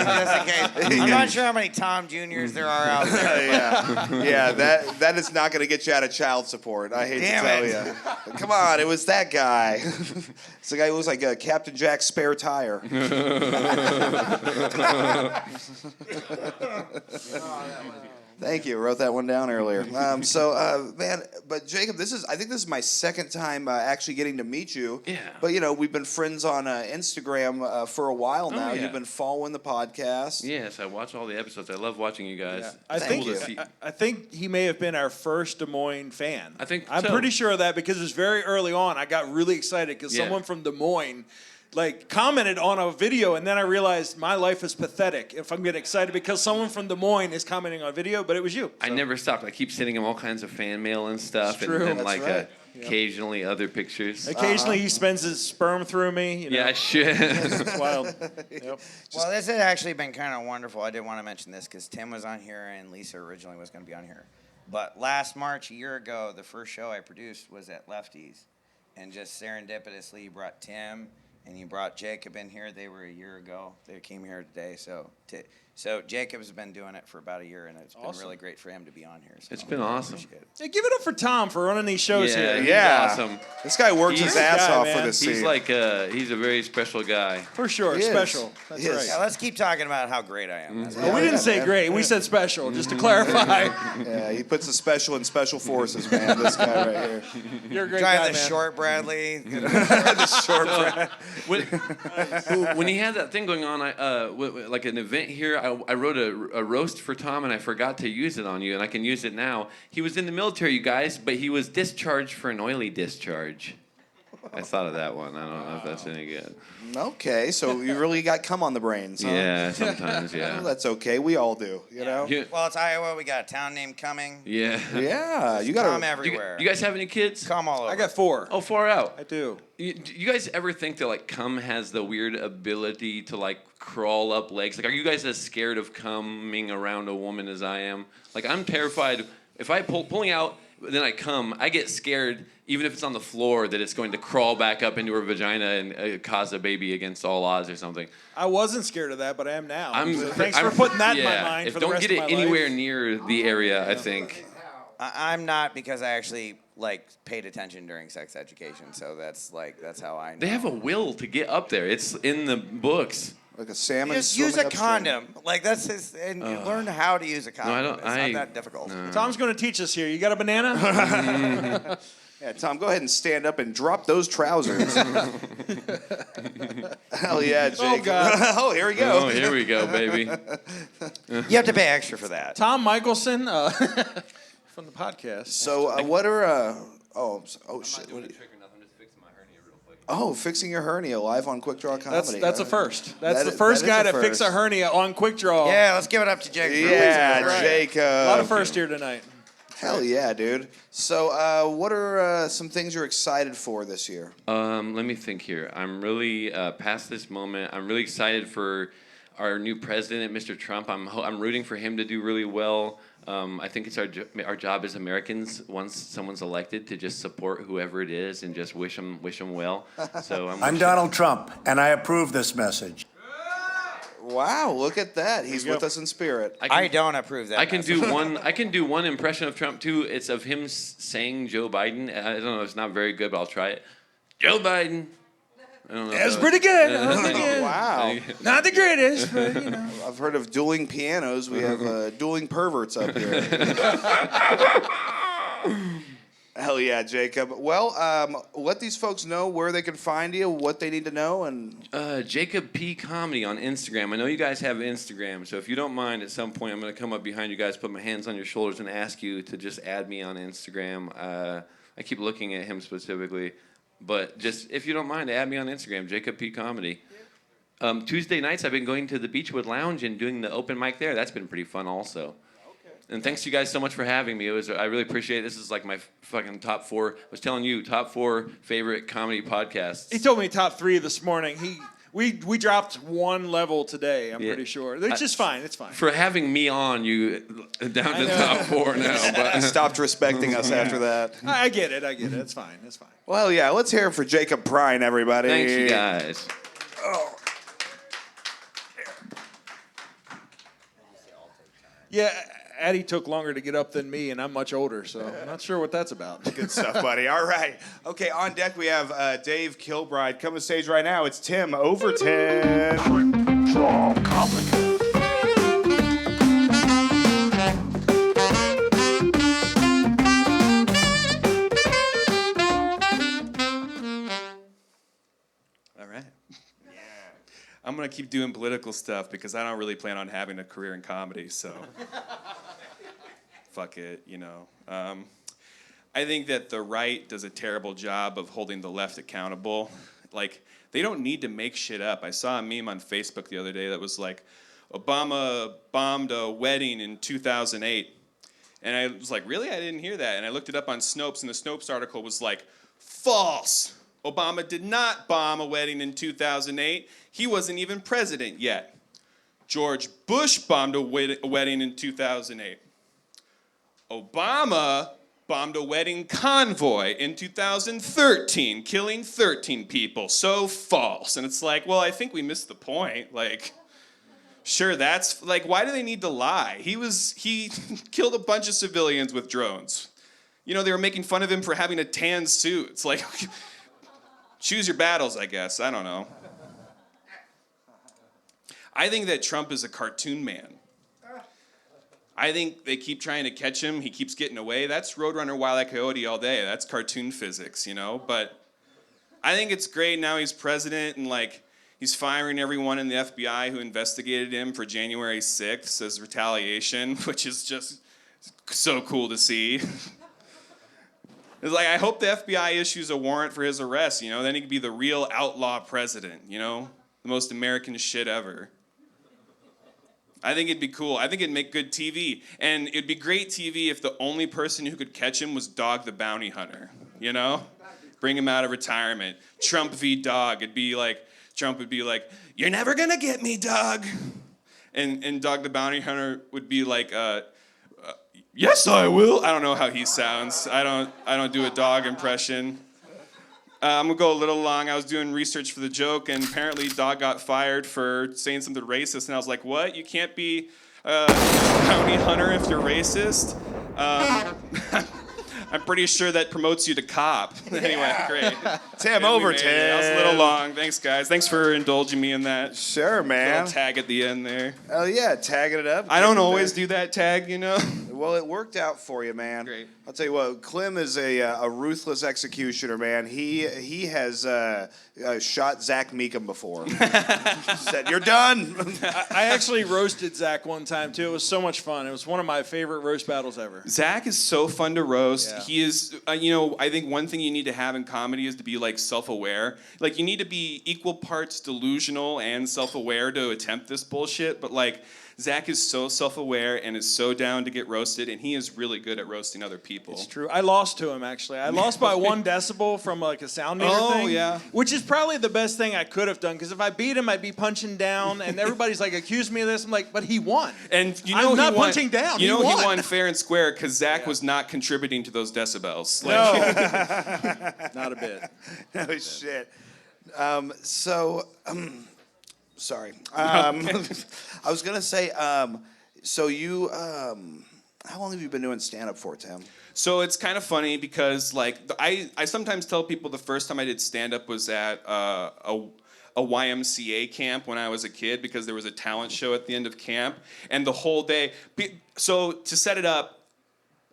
just in case? I'm not sure how many Tom Juniors there are out there. Yeah, that is not going to get you out of child support. I hate Damn to tell it. you. Come on, it was that guy. It's the guy who looks like Captain Jack's spare tire. Thank you. I wrote that one down earlier. Man, but Jacob, I think this is my second time actually getting to meet you. Yeah. But we've been friends on Instagram for a while now. yeah. You've been following the podcast. Yes, I watch all the episodes. I love watching you guys. I It's think cool to see. I think he may have been our first Des Moines fan. I'm so. pretty sure of that because it was very early on. I got really excited because Yeah. someone from Des Moines like commented on a video, and then I realized my life is pathetic if I'm getting excited because someone from Des Moines is commenting on a video, but it was you. I never stopped. I keep sending him all kinds of fan mail and stuff, It's true. and That's like right. occasionally other pictures. Occasionally he spends his sperm through me. You know? Yeah, I should. It's wild. Yep. Well, this has actually been kind of wonderful. I did want to mention this because Tim was on here and Lisa originally was going to be on here. But last March, a year ago, the first show I produced was at Lefty's. And just serendipitously, you brought Tim and you brought Jacob in here. They were a year ago. They came here today. So Jacob's been doing it for about a year, and it's been really great for him to be on here. So It's been awesome. Hey, give it up for Tom for running these shows here. He's Yeah. awesome. This guy works his ass off for this He's scene. like he's a very special guy. For sure, He is. special. That's He is. right. Yeah, let's keep talking about how great I am. That's Well, we didn't say great. We said special, just to clarify. Yeah, he puts the special in special forces, man. This guy right here. You're a great Drive guy, the man. short Bradley. The short Brad. When he had that thing going on, like an event here, I wrote a roast for Tom, and I forgot to use it on you, and I can use it now. He was in the military, you guys, but he was discharged for an oily discharge. I thought of that one. I don't know if that's any good. Okay, so you really got cum on the brains, huh? Yeah, sometimes, yeah. Well, that's okay. We all do, you know? Yeah. Well, it's Iowa. We got a town named Cumming. Yeah. Yeah, you got Come to. everywhere. You guys have any kids? Come all over. I got 4. Oh, far out. I do. Do you guys ever think that like cum has the weird ability to like crawl up legs? Like, are you guys as scared of coming around a woman as I am? Like, I'm terrified. If I pulling out, then I come, I get scared, even if it's on the floor, that it's going to crawl back up into her vagina and cause a baby against all odds or something. I wasn't scared of that, but I am now. So thanks I'm- for putting that in yeah, my mind if for the don't rest get of it my anywhere life. near the area, I think. I'm not because I actually like paid attention during sex education. So that's how I know. They have a will to get up there. It's in the books. Like a salmon. Just use a swimming upstream. condom. Like that's his, and you learn how to use a condom. I don't- It's not that difficult. Tom's going to teach us here. You got a banana? Yeah, Tom, go ahead and stand up and drop those trousers. Hell yeah, Jake. Oh, God. Oh, here we go. Oh, here we go, baby. You have to pay extra for that. Tom Michaelson from the podcast. So, what are oh shit. Oh, fixing your hernia live on Quik Draw Comedy. That's huh? a first. That's the That first is guy a to fix a first. hernia on Quik Draw. Yeah, let's give it up to Jake. Yeah, Right. Jacob. A lot of first here tonight. Hell yeah, dude. So, what are some things you're excited for this year? Let me think here. I'm really past this moment. I'm really excited for our new president, Mr. Trump. I'm rooting for him to do really well. I think it's our job as Americans, once someone's elected, to just support whoever it is and just wish them well. So I'm Donald Trump, and I approve this message. Wow, look at that. He's with us in spirit. I don't approve that. I can message. do one. I can do one impression of Trump too. It's of him saying Joe Biden. I don't know. It's not very good, but I'll try it. Joe Biden. I don't know if That's that- pretty good. That's pretty good. Wow. Not the greatest, but you know. I've heard of dueling pianos. We have dueling perverts up here. Hell yeah, Jacob. Well, let these folks know where they can find you, what they need to know, and Jacob P. Comedy on Instagram. I know you guys have Instagram, so if you don't mind, at some point I'm going to come up behind you guys, put my hands on your shoulders, and ask you to just add me on Instagram. I keep looking at him specifically, but just if you don't mind, add me on Instagram, Jacob P. Comedy. Tuesday nights I've been going to the Beechwood Lounge and doing the open mic there. That's been pretty fun also. And thanks to you guys so much for having me. I really appreciate it. This is like my fucking top 4. I was telling you, top 4 favorite comedy podcasts. He told me top 3 this morning. We dropped 1 level today, I'm pretty sure. It's just fine. It's fine. For having me on, you down to top 4 now. But stopped respecting us after that. I get it. It's fine. It's fine. Well, yeah, let's hear it for Jacob Prine, everybody. Thanks, you guys. Yeah, Addie took longer to get up than me, and I'm much older, so I'm not sure what that's about. Good stuff, buddy. All right. Okay, on deck we have Dave Kilbride. Come to stage right now. It's Tim Overton. Quik Draw Comedy. All right. I'm going to keep doing political stuff because I don't really plan on having a career in comedy. So, fuck it, you know. I think that the right does a terrible job of holding the left accountable. Like, they don't need to make shit up. I saw a meme on Facebook the other day that was like, Obama bombed a wedding in 2008. And I was like, really? I didn't hear that. And I looked it up on Snopes, and the Snopes article was like, false. Obama did not bomb a wedding in 2008. He wasn't even president yet. George Bush bombed a wedding in 2008. Obama bombed a wedding convoy in 2013, killing 13 people. So false. And it's like, well, I think we missed the point. Like, sure, that's, like, why do they need to lie? He killed a bunch of civilians with drones. You know, they were making fun of him for having a tan suit. It's like, choose your battles, I guess. I don't know. I think that Trump is a cartoon man. I think they keep trying to catch him. He keeps getting away. That's Roadrunner, Wile E. Coyote all day. That's cartoon physics, you know? But I think it's great now he's president and, like, he's firing everyone in the FBI who investigated him for January 6th as retaliation, which is just so cool to see. It's like, I hope the FBI issues a warrant for his arrest, you know? Then he could be the real outlaw president, you know? The most American shit ever. I think it'd be cool. I think it'd make good TV. And it'd be great TV if the only person who could catch him was Dog the Bounty Hunter, you know? Bring him out of retirement. Trump v. Dog. It'd be like, Trump would be like, you're never gonna get me, Dog. And Dog the Bounty Hunter would be like, yes, I will. I don't know how he sounds. I don't do a dog impression. I'm gonna go a little long. I was doing research for the joke, and apparently Dog got fired for saying something racist. And I was like, what? You can't be a bounty hunter if you're racist? I'm pretty sure that promotes you to cop. Anyway, great. Tim Overton. That was a little long. Thanks, guys. Thanks for indulging me in that. Sure, man. Little tag at the end there. Oh, yeah, tagging it up. I don't always do that tag, you know? Well, it worked out for you, man. Great. I'll tell you what, Clem is a ruthless executioner, man. He has shot Zach Meekum before. Said, you're done. I actually roasted Zach one time, too. It was so much fun. It was one of my favorite roast battles ever. Zach is so fun to roast. Yeah. He is, you know, I think one thing you need to have in comedy is to be, like, self-aware. Like, you need to be equal parts delusional and self-aware to attempt this bullshit, but, like, Zach is so self-aware and is so down to get roasted, and he is really good at roasting other people. It's true. I lost to him, actually. I lost by 1 decibel from like a sound meter thing. Oh, yeah. Which is probably the best thing I could have done, because if I beat him, I'd be punching down, and everybody's like, accuse me of this. I'm like, but he won. And you know I'm not he won, punching down. You know he he won. won fair and square because Zach was not contributing to those decibels. Like, No. Not a bit. No shit. Sorry. I was gonna say, so you, how long have you been doing stand-up for, Tim? So it's kind of funny because, like, I sometimes tell people the first time I did stand-up was at a YMCA camp when I was a kid, because there was a talent show at the end of camp, and the whole day. So to set it up,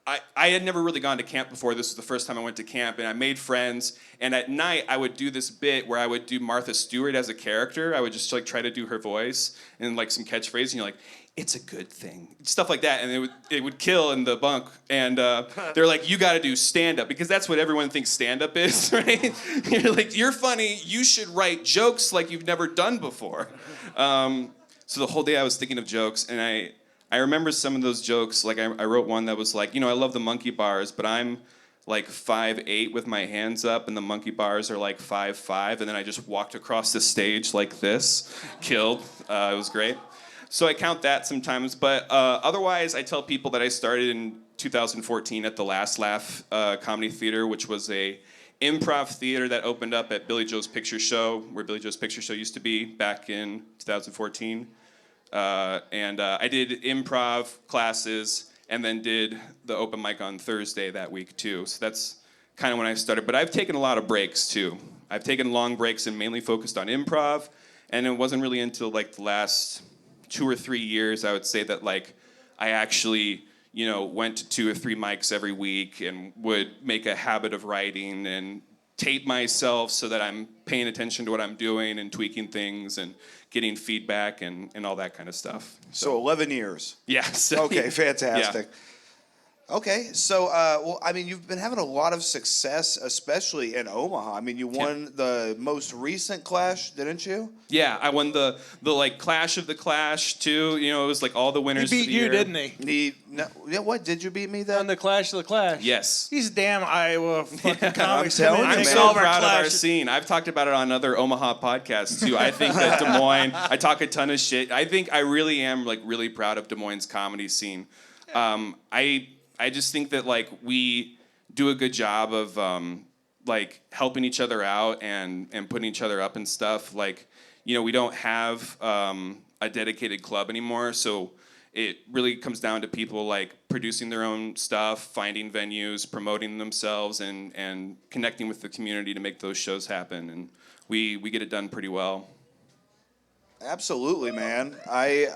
I had never really gone to camp before. This was the first time I went to camp, and I made friends. And at night, I would do this bit where I would do Martha Stewart as a character. I would just like try to do her voice and like some catchphrase, and you're like, "It's a good thing," stuff like that, and it would kill in the bunk. And they're like, "You got to do stand up," because that's what everyone thinks stand up is, right? You're like, "You're funny. You should write jokes like you've never done before." So the whole day I was thinking of jokes, and I remember some of those jokes. Like I wrote one that was like, you know, I love the monkey bars, but I'm like 5'8" with my hands up, and the monkey bars are like 5'5", and then I just walked across the stage like this, killed. It was great. So I count that sometimes, but otherwise I tell people that I started in 2014 at the Last Laugh Comedy Theater, which was a improv theater that opened up at Billy Joe's Picture Show, where Billy Joe's Picture Show used to be back in 2014. And I did improv classes and then did the open mic on Thursday that week too. So that's kind of when I started. But I've taken a lot of breaks too. I've taken long breaks and mainly focused on improv. And it wasn't really until like the last 2 or 3 years, I would say, that like I actually, you know, went to 2 or 3 mics every week and would make a habit of writing and tape myself so that I'm paying attention to what I'm doing and tweaking things and getting feedback and all that kind of stuff. So 11 years. Yes. Okay, Yeah. fantastic. Okay, so well, I mean, you've been having a lot of success, especially in Omaha. I mean, you won the most recent Clash, didn't you? Yeah, I won the like Clash of the Clash too. You know, it was like all the winners. He beat for the you, year. didn't he? Yeah, what did you beat me then? On the Clash of the Clash. Yes. He's damn Iowa fucking comics. telling you, I'm man. so proud of our scene. I've talked about it on other Omaha podcasts too. I think that Des Moines, I talk a ton of shit. I think I really am like really proud of Des Moines' comedy scene. I just think that like we do a good job of like helping each other out and putting each other up and stuff. Like, you know, we don't have a dedicated club anymore, so it really comes down to people like producing their own stuff, finding venues, promoting themselves, and connecting with the community to make those shows happen. And we get it done pretty well. Absolutely, man. I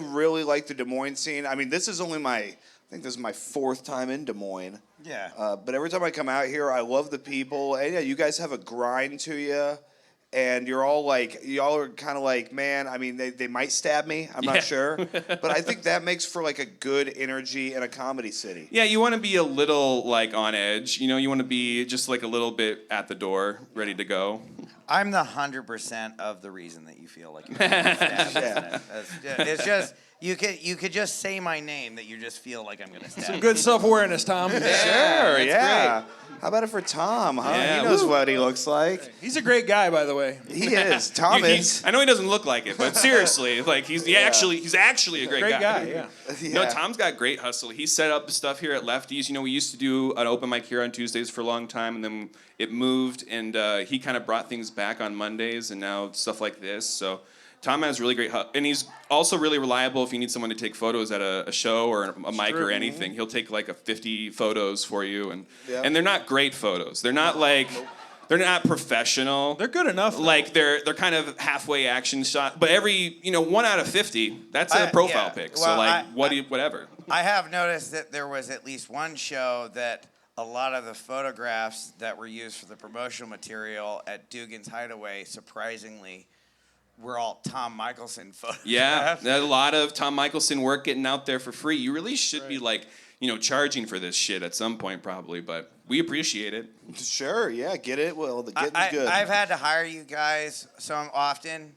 really like the Des Moines scene. I mean, this is only I think this is my 4th time in Des Moines. Yeah. But every time I come out here, I love the people. And yeah, you guys have a grind to you. And y'all are kind of like, man, I mean, they might stab me. I'm not sure. But I think that makes for like a good energy in a comedy city. Yeah, you want to be a little like on edge. You know, you want to be just like a little bit at the door, ready to go. I'm the 100% of the reason that you feel like you're stabbed. Yeah. It's just you could just say my name that you just feel like I'm gonna stab. Some good self-awareness, Tom. Sure, that's yeah. How about it for Tom, huh? Yeah, He knows woo. what he looks like. He's a great guy, by the way. He is. Tom is. I know he doesn't look like it, but seriously, like he's actually a great guy. Yeah. No, Yeah. Tom's got great hustle. He set up stuff here at Leftys. You know, we used to do an open mic here on Tuesdays for a long time, and then it moved, and he kind of brought things back on Mondays, and now stuff like this. So Tom has really great and he's also really reliable if you need someone to take photos at a show or a mic or anything. He'll take like 50 photos for you, and they're not great photos. They're not like. They're not professional. They're good enough. Like they're kind of halfway action shot, but every 1 out of 50, that's a profile pic. Well, so like whatever. I have noticed that there was at least one show that a lot of the photographs that were used for the promotional material at Dugan's Hideaway, surprisingly, were all Tom Michaelson photographs. Yeah, a lot of Tom Michaelson work getting out there for free. You really should be like, charging for this shit at some point probably, but we appreciate it. Sure, yeah, get it. Well, the getting's good. I've had to hire you guys so often.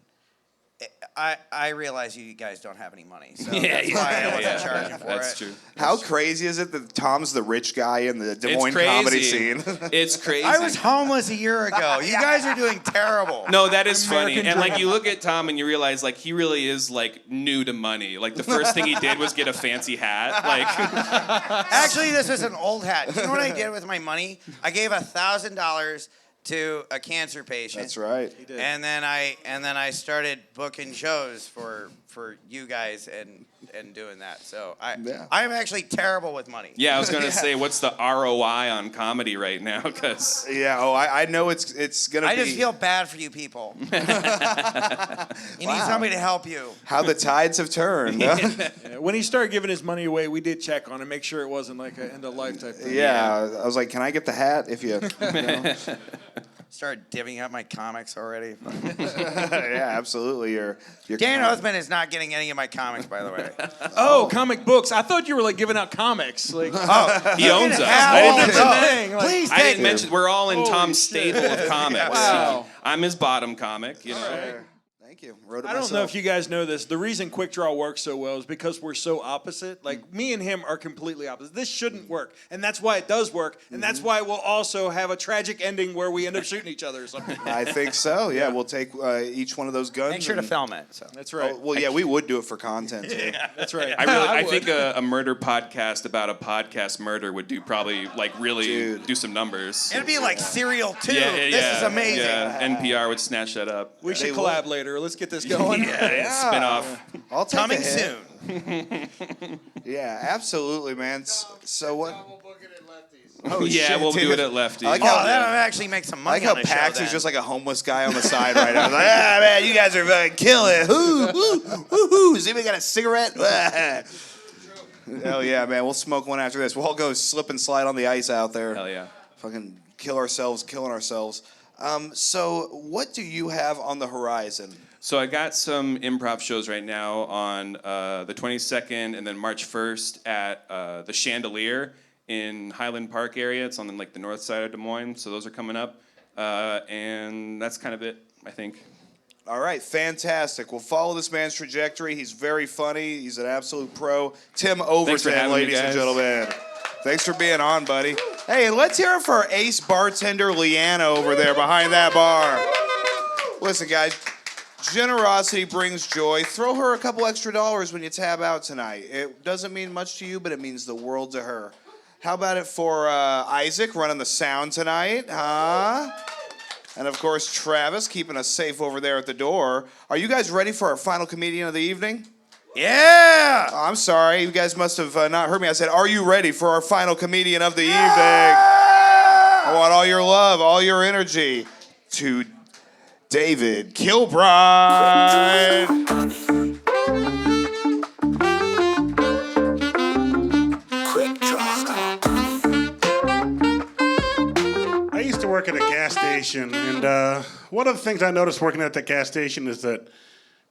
I realize you guys don't have any money, so that's why I wasn't charging for That's it. true. How crazy is it that Tom's the rich guy in the Des It's Moines crazy. comedy scene? It's crazy. I was homeless a year ago. You guys are doing terrible. No, that is American funny. And like dream. you look at Tom and you realize like he really is like new to money. Like the first thing he did was get a fancy hat. Like Actually, this was an old hat. You know what I did with my money? I gave $1,000 to a cancer patient. That's right. And then I started booking shows for you guys and doing that. So I'm actually terrible with money. yeah, I was gonna say, what's the ROI on comedy right now? Because Yeah. Oh, I know it's gonna be. I just feel bad for you people. You need somebody to help you. how the tides have turned. Huh? Yeah, when he started giving his money away, we did check on him, make sure it wasn't like an end of life type thing. Yeah, I was like, can I get the hat if you? Start divvying up my comics already. Yeah, absolutely. You're Dan Othman is not getting any of my comics, by the way. Oh, comic books. I thought you were like giving out comics. Like, he owns us. have all that's of the those. thing. Like, Please I take didn't mention we're all in Holy Tom's shit. stable of comics. Wow. I'm his bottom comic. You know. Right. Thank you. Wrote it I don't myself. know if you guys know this. The reason Quik Draw works so well is because we're so opposite. Like, me and him are completely opposite. This shouldn't work. And that's why it does work. And that's why we'll also have a tragic ending where we end up shooting each other or something. I think so. Yeah, we'll take each one of those guns. Make sure to film it. So. That's right. Oh, well, yeah, we would do it for content too. That's right. I would. think a murder podcast about a podcast murder would do probably like really Dude. do some numbers. It'd be like Serial 2. Yeah, This is amazing. Yeah, NPR would snatch that up. We should They collab later. Let's get this going. Spin off. I'll take Coming a hit. soon. Yeah, absolutely, man. So what? Oh, Yeah, shit, we'll do dude. it at Lefty. I like Oh, how, that'll actually make some I money like how on the show Pax then. is just like a homeless guy on the side right now. He's like, man, you guys are fucking killing it. Woo. Does anybody got a cigarette? Hell yeah, man. We'll smoke one after this. We'll all go slip and slide on the ice out there. Hell yeah. Fucking killing ourselves. So what do you have on the horizon? So I got some improv shows right now on the 22nd and then March 1st at the Chandelier in Highland Park area. It's on like the north side of Des Moines. So those are coming up. And that's kind of it, I think. All right, fantastic. We'll follow this man's trajectory. He's very funny. He's an absolute pro. Tim Overton, ladies and gentlemen. Thanks for being on, buddy. Hey, and let's hear it for our ace bartender, Leanna, over there behind that bar. Listen, guys, generosity brings joy. Throw her a couple extra dollars when you tab out tonight. It doesn't mean much to you, but it means the world to her. How about it for Isaac running the sound tonight, huh? And of course, Travis keeping us safe over there at the door. Are you guys ready for our final comedian of the evening? Yeah! Oh, I'm sorry, you guys must have not heard me. I said, are you ready for our final comedian of the evening? I want all your love, all your energy to David Kilbride. Quik Draw. I used to work at a gas station, and one of the things I noticed working at that gas station is that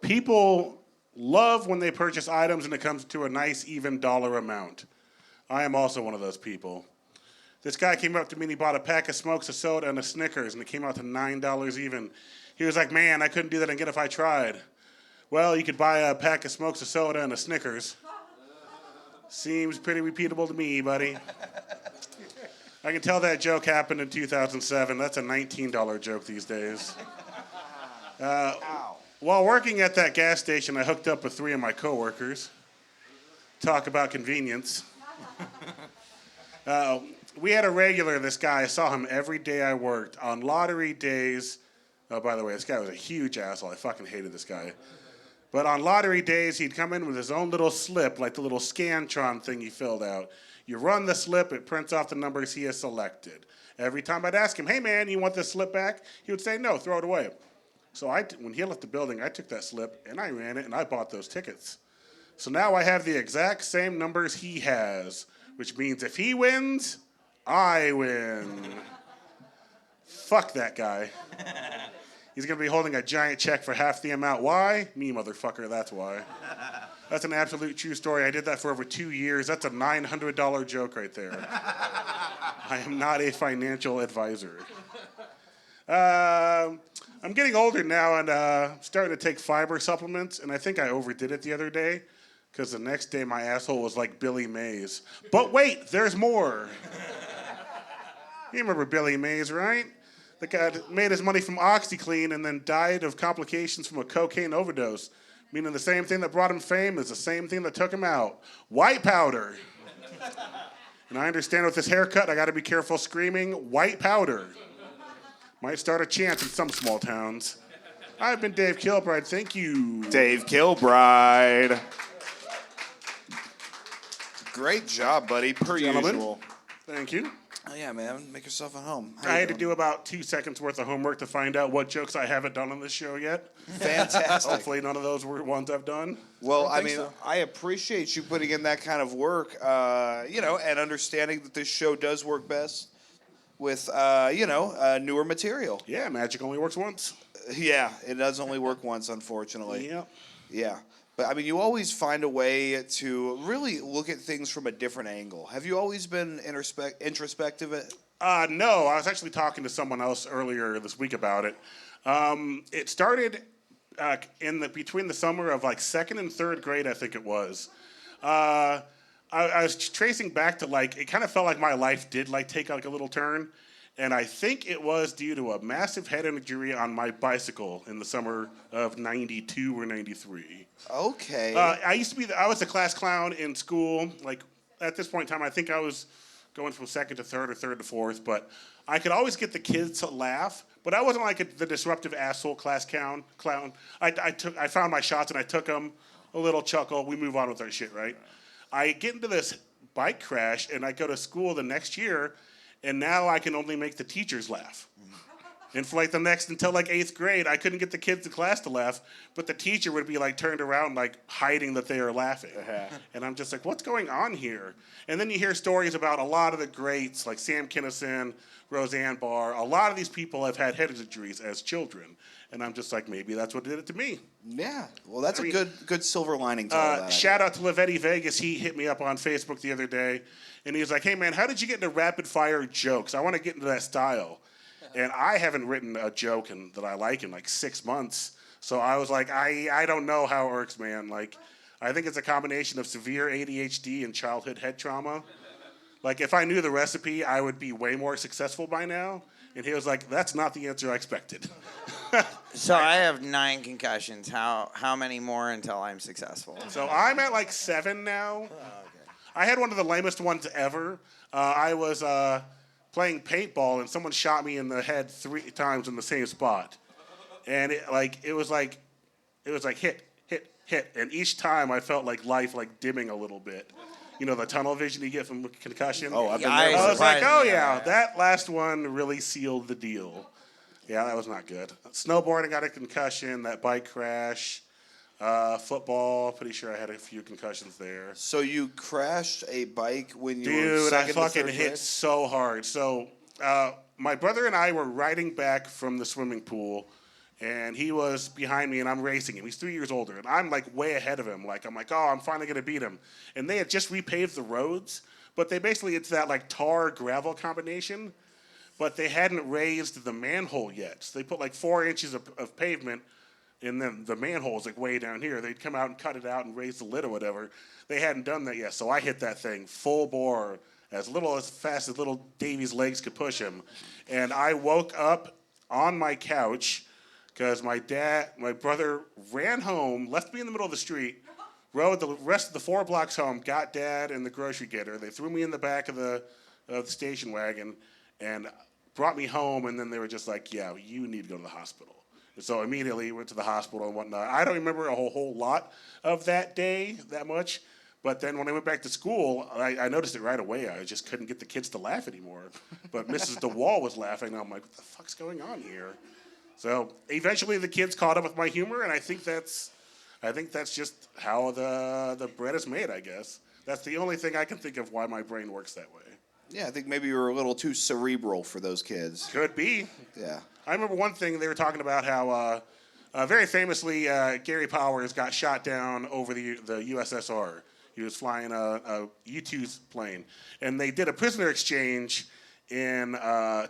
people love when they purchase items and it comes to a nice, even dollar amount. I am also one of those people. This guy came up to me and he bought a pack of smokes, a soda, and a Snickers, and it came out to $9 even. He was like, man, I couldn't do that again if I tried. Well, you could buy a pack of smokes, a soda, and a Snickers. Seems pretty repeatable to me, buddy. I can tell that joke happened in 2007. That's a $19 joke these days. While working at that gas station, I hooked up with 3 of my coworkers. Talk about convenience. We had a regular, this guy. I saw him every day I worked. On lottery days, oh, by the way, this guy was a huge asshole. I fucking hated this guy. But on lottery days, he'd come in with his own little slip, like the little Scantron thing he filled out. You run the slip, it prints off the numbers he has selected. Every time I'd ask him, hey man, you want this slip back? He would say, no, throw it away. So when he left the building, I took that slip and I ran it and I bought those tickets. So now I have the exact same numbers he has, which means if he wins, I win. Fuck that guy. He's going to be holding a giant check for half the amount. Why? Me, motherfucker, that's why. That's an absolute true story. I did that for over 2 years. That's a $900 joke right there. I am not a financial advisor. I'm getting older now and starting to take fiber supplements, and I think I overdid it the other day because the next day my asshole was like Billy Mays. But wait, there's more. You remember Billy Mays, right? The guy that made his money from OxyClean and then died of complications from a cocaine overdose. Meaning the same thing that brought him fame is the same thing that took him out. White powder. And I understand with this haircut, I got to be careful screaming white powder. Might start a chant in some small towns. I've been Dave Kilbride. Thank you. Dave Kilbride. Great job, buddy, per usual. Thank you. Oh, yeah, man. Make yourself at home. I had to do about 2 seconds worth of homework to find out what jokes I haven't done on this show yet. Fantastic. Hopefully none of those were ones I've done. Well, I appreciate you putting in that kind of work, and understanding that this show does work best with, newer material. Yeah, magic only works once. Yeah, it does only work once, unfortunately. Yeah. Yeah. But, you always find a way to really look at things from a different angle. Have you always been introspective? No, I was actually talking to someone else earlier this week about it. It started between the summer of like 2nd and 3rd grade, I think it was. I was tracing back to it kind of felt like my life did take a little turn. And I think it was due to a massive head injury on my bicycle in the summer of 92 or 93. Okay. I was the class clown in school. At this point in time, I think I was going from 2nd to 3rd or 3rd to 4th. But I could always get the kids to laugh. But I wasn't the disruptive asshole class clown. I found my shots and I took them. A little chuckle. We move on with our shit, right? I get into this bike crash and I go to school the next year. And now I can only make the teachers laugh. And for like the next until like 8th grade, I couldn't get the kids in class to laugh, but the teacher would be like turned around like hiding that they are laughing. And I'm just like, what's going on here? And then you hear stories about a lot of the greats like Sam Kinison, Roseanne Barr. A lot of these people have had head injuries as children. And I'm just like, maybe that's what did it to me. Yeah. Well, that's a good silver lining to all that. Shout out to Leftys Vegas. He hit me up on Facebook the other day. And he was like, hey, man, how did you get into rapid fire jokes? I want to get into that style. And I haven't written a joke that I like in like 6 months. So I was like, I don't know how it works, man. Like, I think it's a combination of severe ADHD and childhood head trauma. Like, if I knew the recipe, I would be way more successful by now. And he was like, that's not the answer I expected. So I have 9 concussions. How many more until I'm successful? So I'm at like 7 now. I had one of the lamest ones ever. I was playing paintball and someone shot me in the head 3 times in the same spot. And it was like hit, and each time I felt like life like dimming a little bit. You know, the tunnel vision you get from concussion? Oh, I've been I there. was like, oh yeah, that last one really sealed the deal. Yeah, that was not good. Snowboarding got a concussion, that bike crash, football, pretty sure I had a few concussions there. So you crashed a bike when you were Dude, I second to fucking third hit grade? so hard. So my brother and I were riding back from the swimming pool, and he was behind me, and I'm racing him. He's 3 years older, and I'm like way ahead of him. Like I'm like, oh, I'm finally gonna beat him. And they had just repaved the roads, but it's that like tar gravel combination, but they hadn't raised the manhole yet. So they put like 4 inches of pavement, and then the manhole's like way down here. They'd come out and cut it out and raise the lid or whatever. They hadn't done that yet, so I hit that thing full bore, as fast as little Davy's legs could push him. And I woke up on my couch because my brother ran home, left me in the middle of the street, rode the rest of the 4 blocks home, got Dad and the grocery getter. They threw me in the back of the station wagon and brought me home, and then they were just like, yeah, you need to go to the hospital. And so immediately went to the hospital and whatnot. I don't remember a whole lot of that day, that much. But then when I went back to school, I noticed it right away. I just couldn't get the kids to laugh anymore. But Mrs. DeWall was laughing, and I'm like, what the fuck's going on here? So eventually the kids caught up with my humor, and I think that's just how the bread is made, I guess. That's the only thing I can think of why my brain works that way. Yeah, I think maybe you were a little too cerebral for those kids. Could be. Yeah. I remember one thing they were talking about how very famously Gary Powers got shot down over the USSR. He was flying a U-2 plane, and they did a prisoner exchange in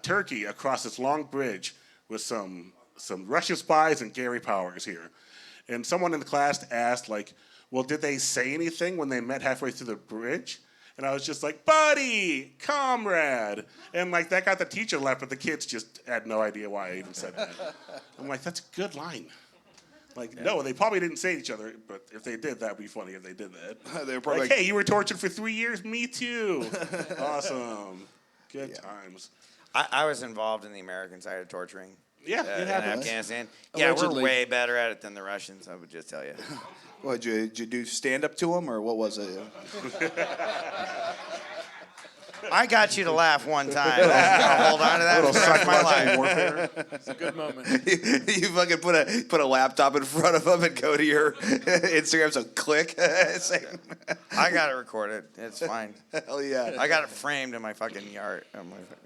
Turkey across this long bridge with some Russian spies and Gary Powers here. And someone in the class asked, like, well, did they say anything when they met halfway through the bridge? And I was just like, buddy, comrade. And like that got the teacher to laugh, but the kids just had no idea why I even said that. I'm like, that's a good line. Like, no, they probably didn't say to each other, but if they did, that'd be funny if they did that. They were probably like, hey, you were tortured for 3 years? Me too. Awesome. Good times. I was involved in the American side of torturing. Yeah, in happens. Afghanistan. Allegedly. Yeah, we're way better at it than the Russians, I would just tell you. What, did you do stand up to them, or what was it? I got you to laugh one time. I'll hold on to that for the rest of my life. Warfare. It's a good moment. You fucking put a laptop in front of them and go to your Instagram, so click. I got it recorded. It's fine. Hell yeah. I got it framed in my fucking yard.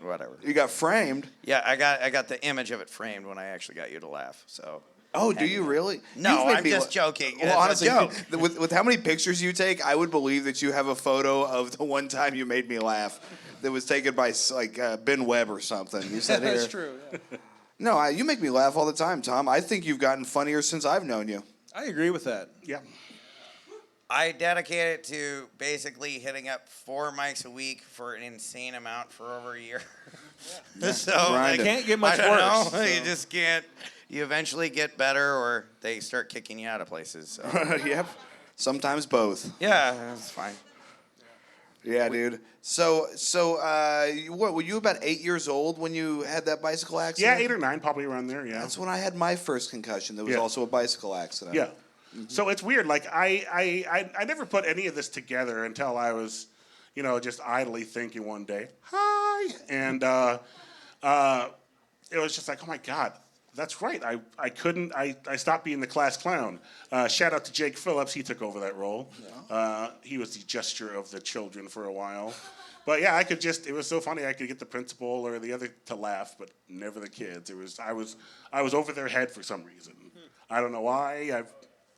Whatever. You got framed? Yeah, I got the image of it framed when I actually got you to laugh. So. Oh, do you really? No, You've made I'm me just joking. Well, That's a honestly, joke. with how many pictures you take, I would believe that you have a photo of the one time you made me laugh that was taken by like Ben Webb or something. You said here. That's true. Yeah. No, you make me laugh all the time, Tom. I think you've gotten funnier since I've known you. I agree with that. Yeah. I dedicate it to basically hitting up 4 mics a week for an insane amount for over a year. So Grinding. like, Can't get much I don't worse, know. so. You just can't. You eventually get better, or they start kicking you out of places. So. Yep. Sometimes both. Yeah, that's fine. Yeah, dude. So, what were you about 8 years old when you had that bicycle Yeah, accident? 8 or 9, probably around there. Yeah. That's when I had my first concussion. That was Yeah. also a bicycle accident. Yeah. So it's weird. Like I never put any of this together until I was, just idly thinking one day, hi, and it was just like, oh my God, that's right. I stopped being the class clown. Shout out to Jake Phillips. He took over that role. Yeah. He was the gesture of the children for a while. But yeah, it was so funny. I could get the principal or the other to laugh, but never the kids. I was over their head for some reason. I don't know why. I've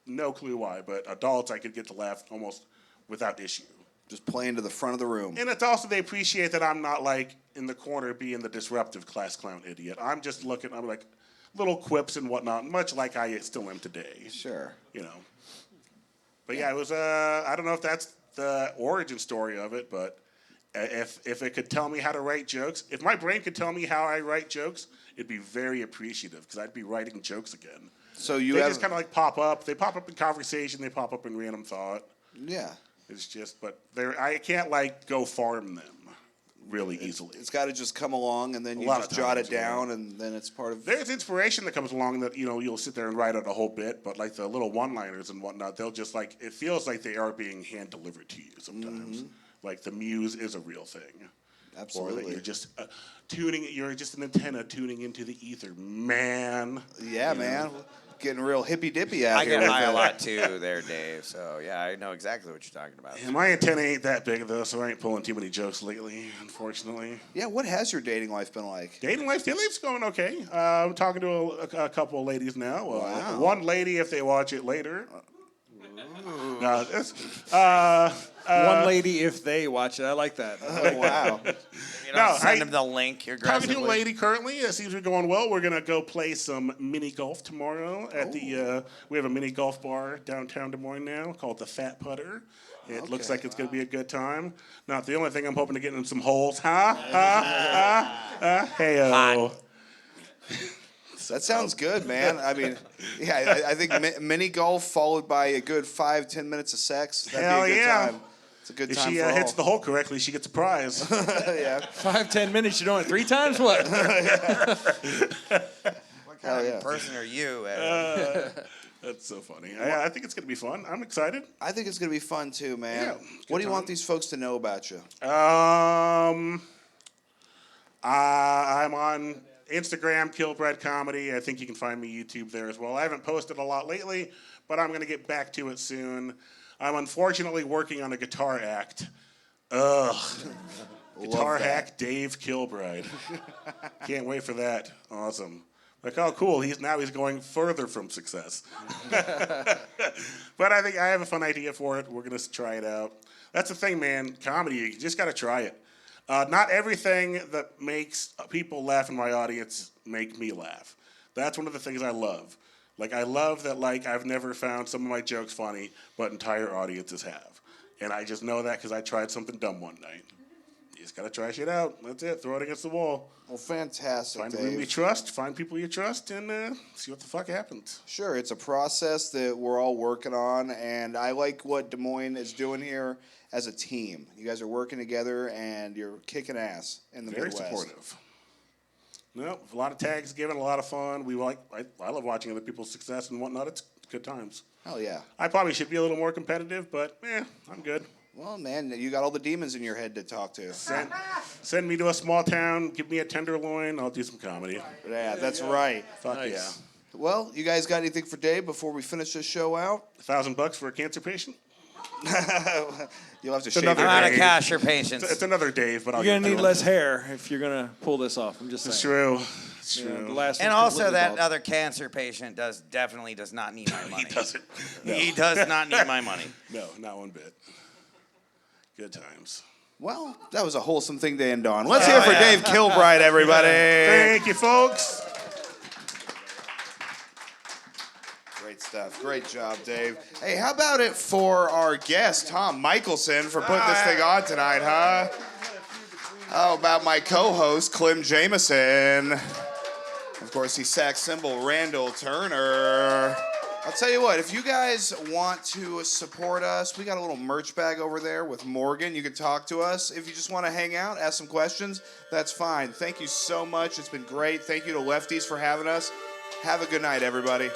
no clue why, but adults I could get to laugh almost without issue. Just playing to the front of the room. And it's also they appreciate that I'm not like in the corner being the disruptive class clown idiot. I'm like little quips and whatnot, much like I still am today. Sure. You know. But yeah, it was I don't know if that's the origin story of it, but if it could tell me how to write jokes, if my brain could tell me how I write jokes, it'd be very appreciative because I'd be writing jokes again. So they just kind of like pop up. They pop up in conversation. They pop up in random thought. Yeah. It's just, but I can't like go farm them really easily. It's got to just come along, and then you just jot it down, and then it's part of. There's inspiration that comes along that you'll sit there and write out a whole bit, but like the little one-liners and whatnot, they'll just like it feels like they are being hand delivered to you sometimes. Mm-hmm. Like the muse is a real thing. Absolutely. Or that you're just you're just an antenna tuning into the ether, man. Yeah, man. Getting real hippy dippy out here. I get high a lot too, there, Dave. So yeah, I know exactly what you're talking about. Yeah, my antenna ain't that big though, so I ain't pulling too many jokes lately, unfortunately. Yeah, what has your dating life been like? Dating life's going okay. I'm talking to a couple of ladies now. Wow. One lady, if they watch it later. One lady, if they watch it. I like that. Oh, wow. Send them the link. Talking to a lady currently. It seems to be going well. We're going to go play some mini golf tomorrow at we have a mini golf bar downtown Des Moines now called the Fat Putter. It looks like it's going to be a good time. Not the only thing I'm hoping to get in some holes. Hey-o. That sounds good, man. I mean, yeah, I think mini golf followed by a good 5-10 minutes of sex. That'd be a good time. It's a good if time she for hits all. the hole correctly, she gets a prize. Yeah. 5-10 minutes, you're doing it 3 times? What? What kind of person are you? That's so funny. I think it's going to be fun. I'm excited. I think it's going to be fun too, man. Yeah, what do you want these folks to know about you? I'm on Instagram, Kilbride Comedy. I think you can find me YouTube there as well. I haven't posted a lot lately, but I'm going to get back to it soon. I'm unfortunately working on a guitar act. Ugh. Guitar hack Dave Kilbride. Can't wait for that. Awesome. Like, oh, cool. He's going further from success. But I think I have a fun idea for it. We're going to try it out. That's the thing, man. Comedy, you just got to try it. Not everything that makes people laugh in my audience make me laugh. That's one of the things I love. Like, I love that, like, I've never found some of my jokes funny, but entire audiences have. And I just know that because I tried something dumb one night. You just got to try shit out. That's it. Throw it against the wall. Well, fantastic, Find Dave. a room you trust, find people you trust, and see what the fuck happens. Sure, it's a process that we're all working on, and I like what Des Moines is doing here as a team. You guys are working together, and you're kicking ass in the Midwest. Very supportive. No, a lot of tags given, a lot of fun. I love watching other people's success and whatnot. It's good times. Hell yeah. I probably should be a little more competitive, but I'm good. Well, man, you got all the demons in your head to talk to. Send me to a small town, give me a tenderloin, I'll do some comedy. Yeah, that's right. Fuck Nice. yeah. Well, you guys got anything for Dave before we finish this show out? $1,000 for a cancer patient? You'll have to It's shave another your I'm out head. of cash or patience. It's another Dave, but I'll You're going get to need through less it. hair if you're going to pull this off. I'm just saying. It's true. It's You know, true. the last And one's also, completely that bald. other cancer patient definitely does not need my money. He doesn't. No. He does not need my money. No, not one bit. Good times. Well, that was a wholesome thing to end on. Let's hear it for Dave Kilbride, everybody. Thank you, folks. Great stuff. Great job, Dave. Hey, how about it for our guest, Tom Michaelson, for putting this thing on tonight, huh? How about my co-host, Clem Jameson? Of course, he's sax cymbal Randall Turner. I'll tell you what, if you guys want to support us, we got a little merch bag over there with Morgan. You can talk to us. If you just want to hang out, ask some questions, that's fine. Thank you so much. It's been great. Thank you to Leftys for having us. Have a good night, everybody.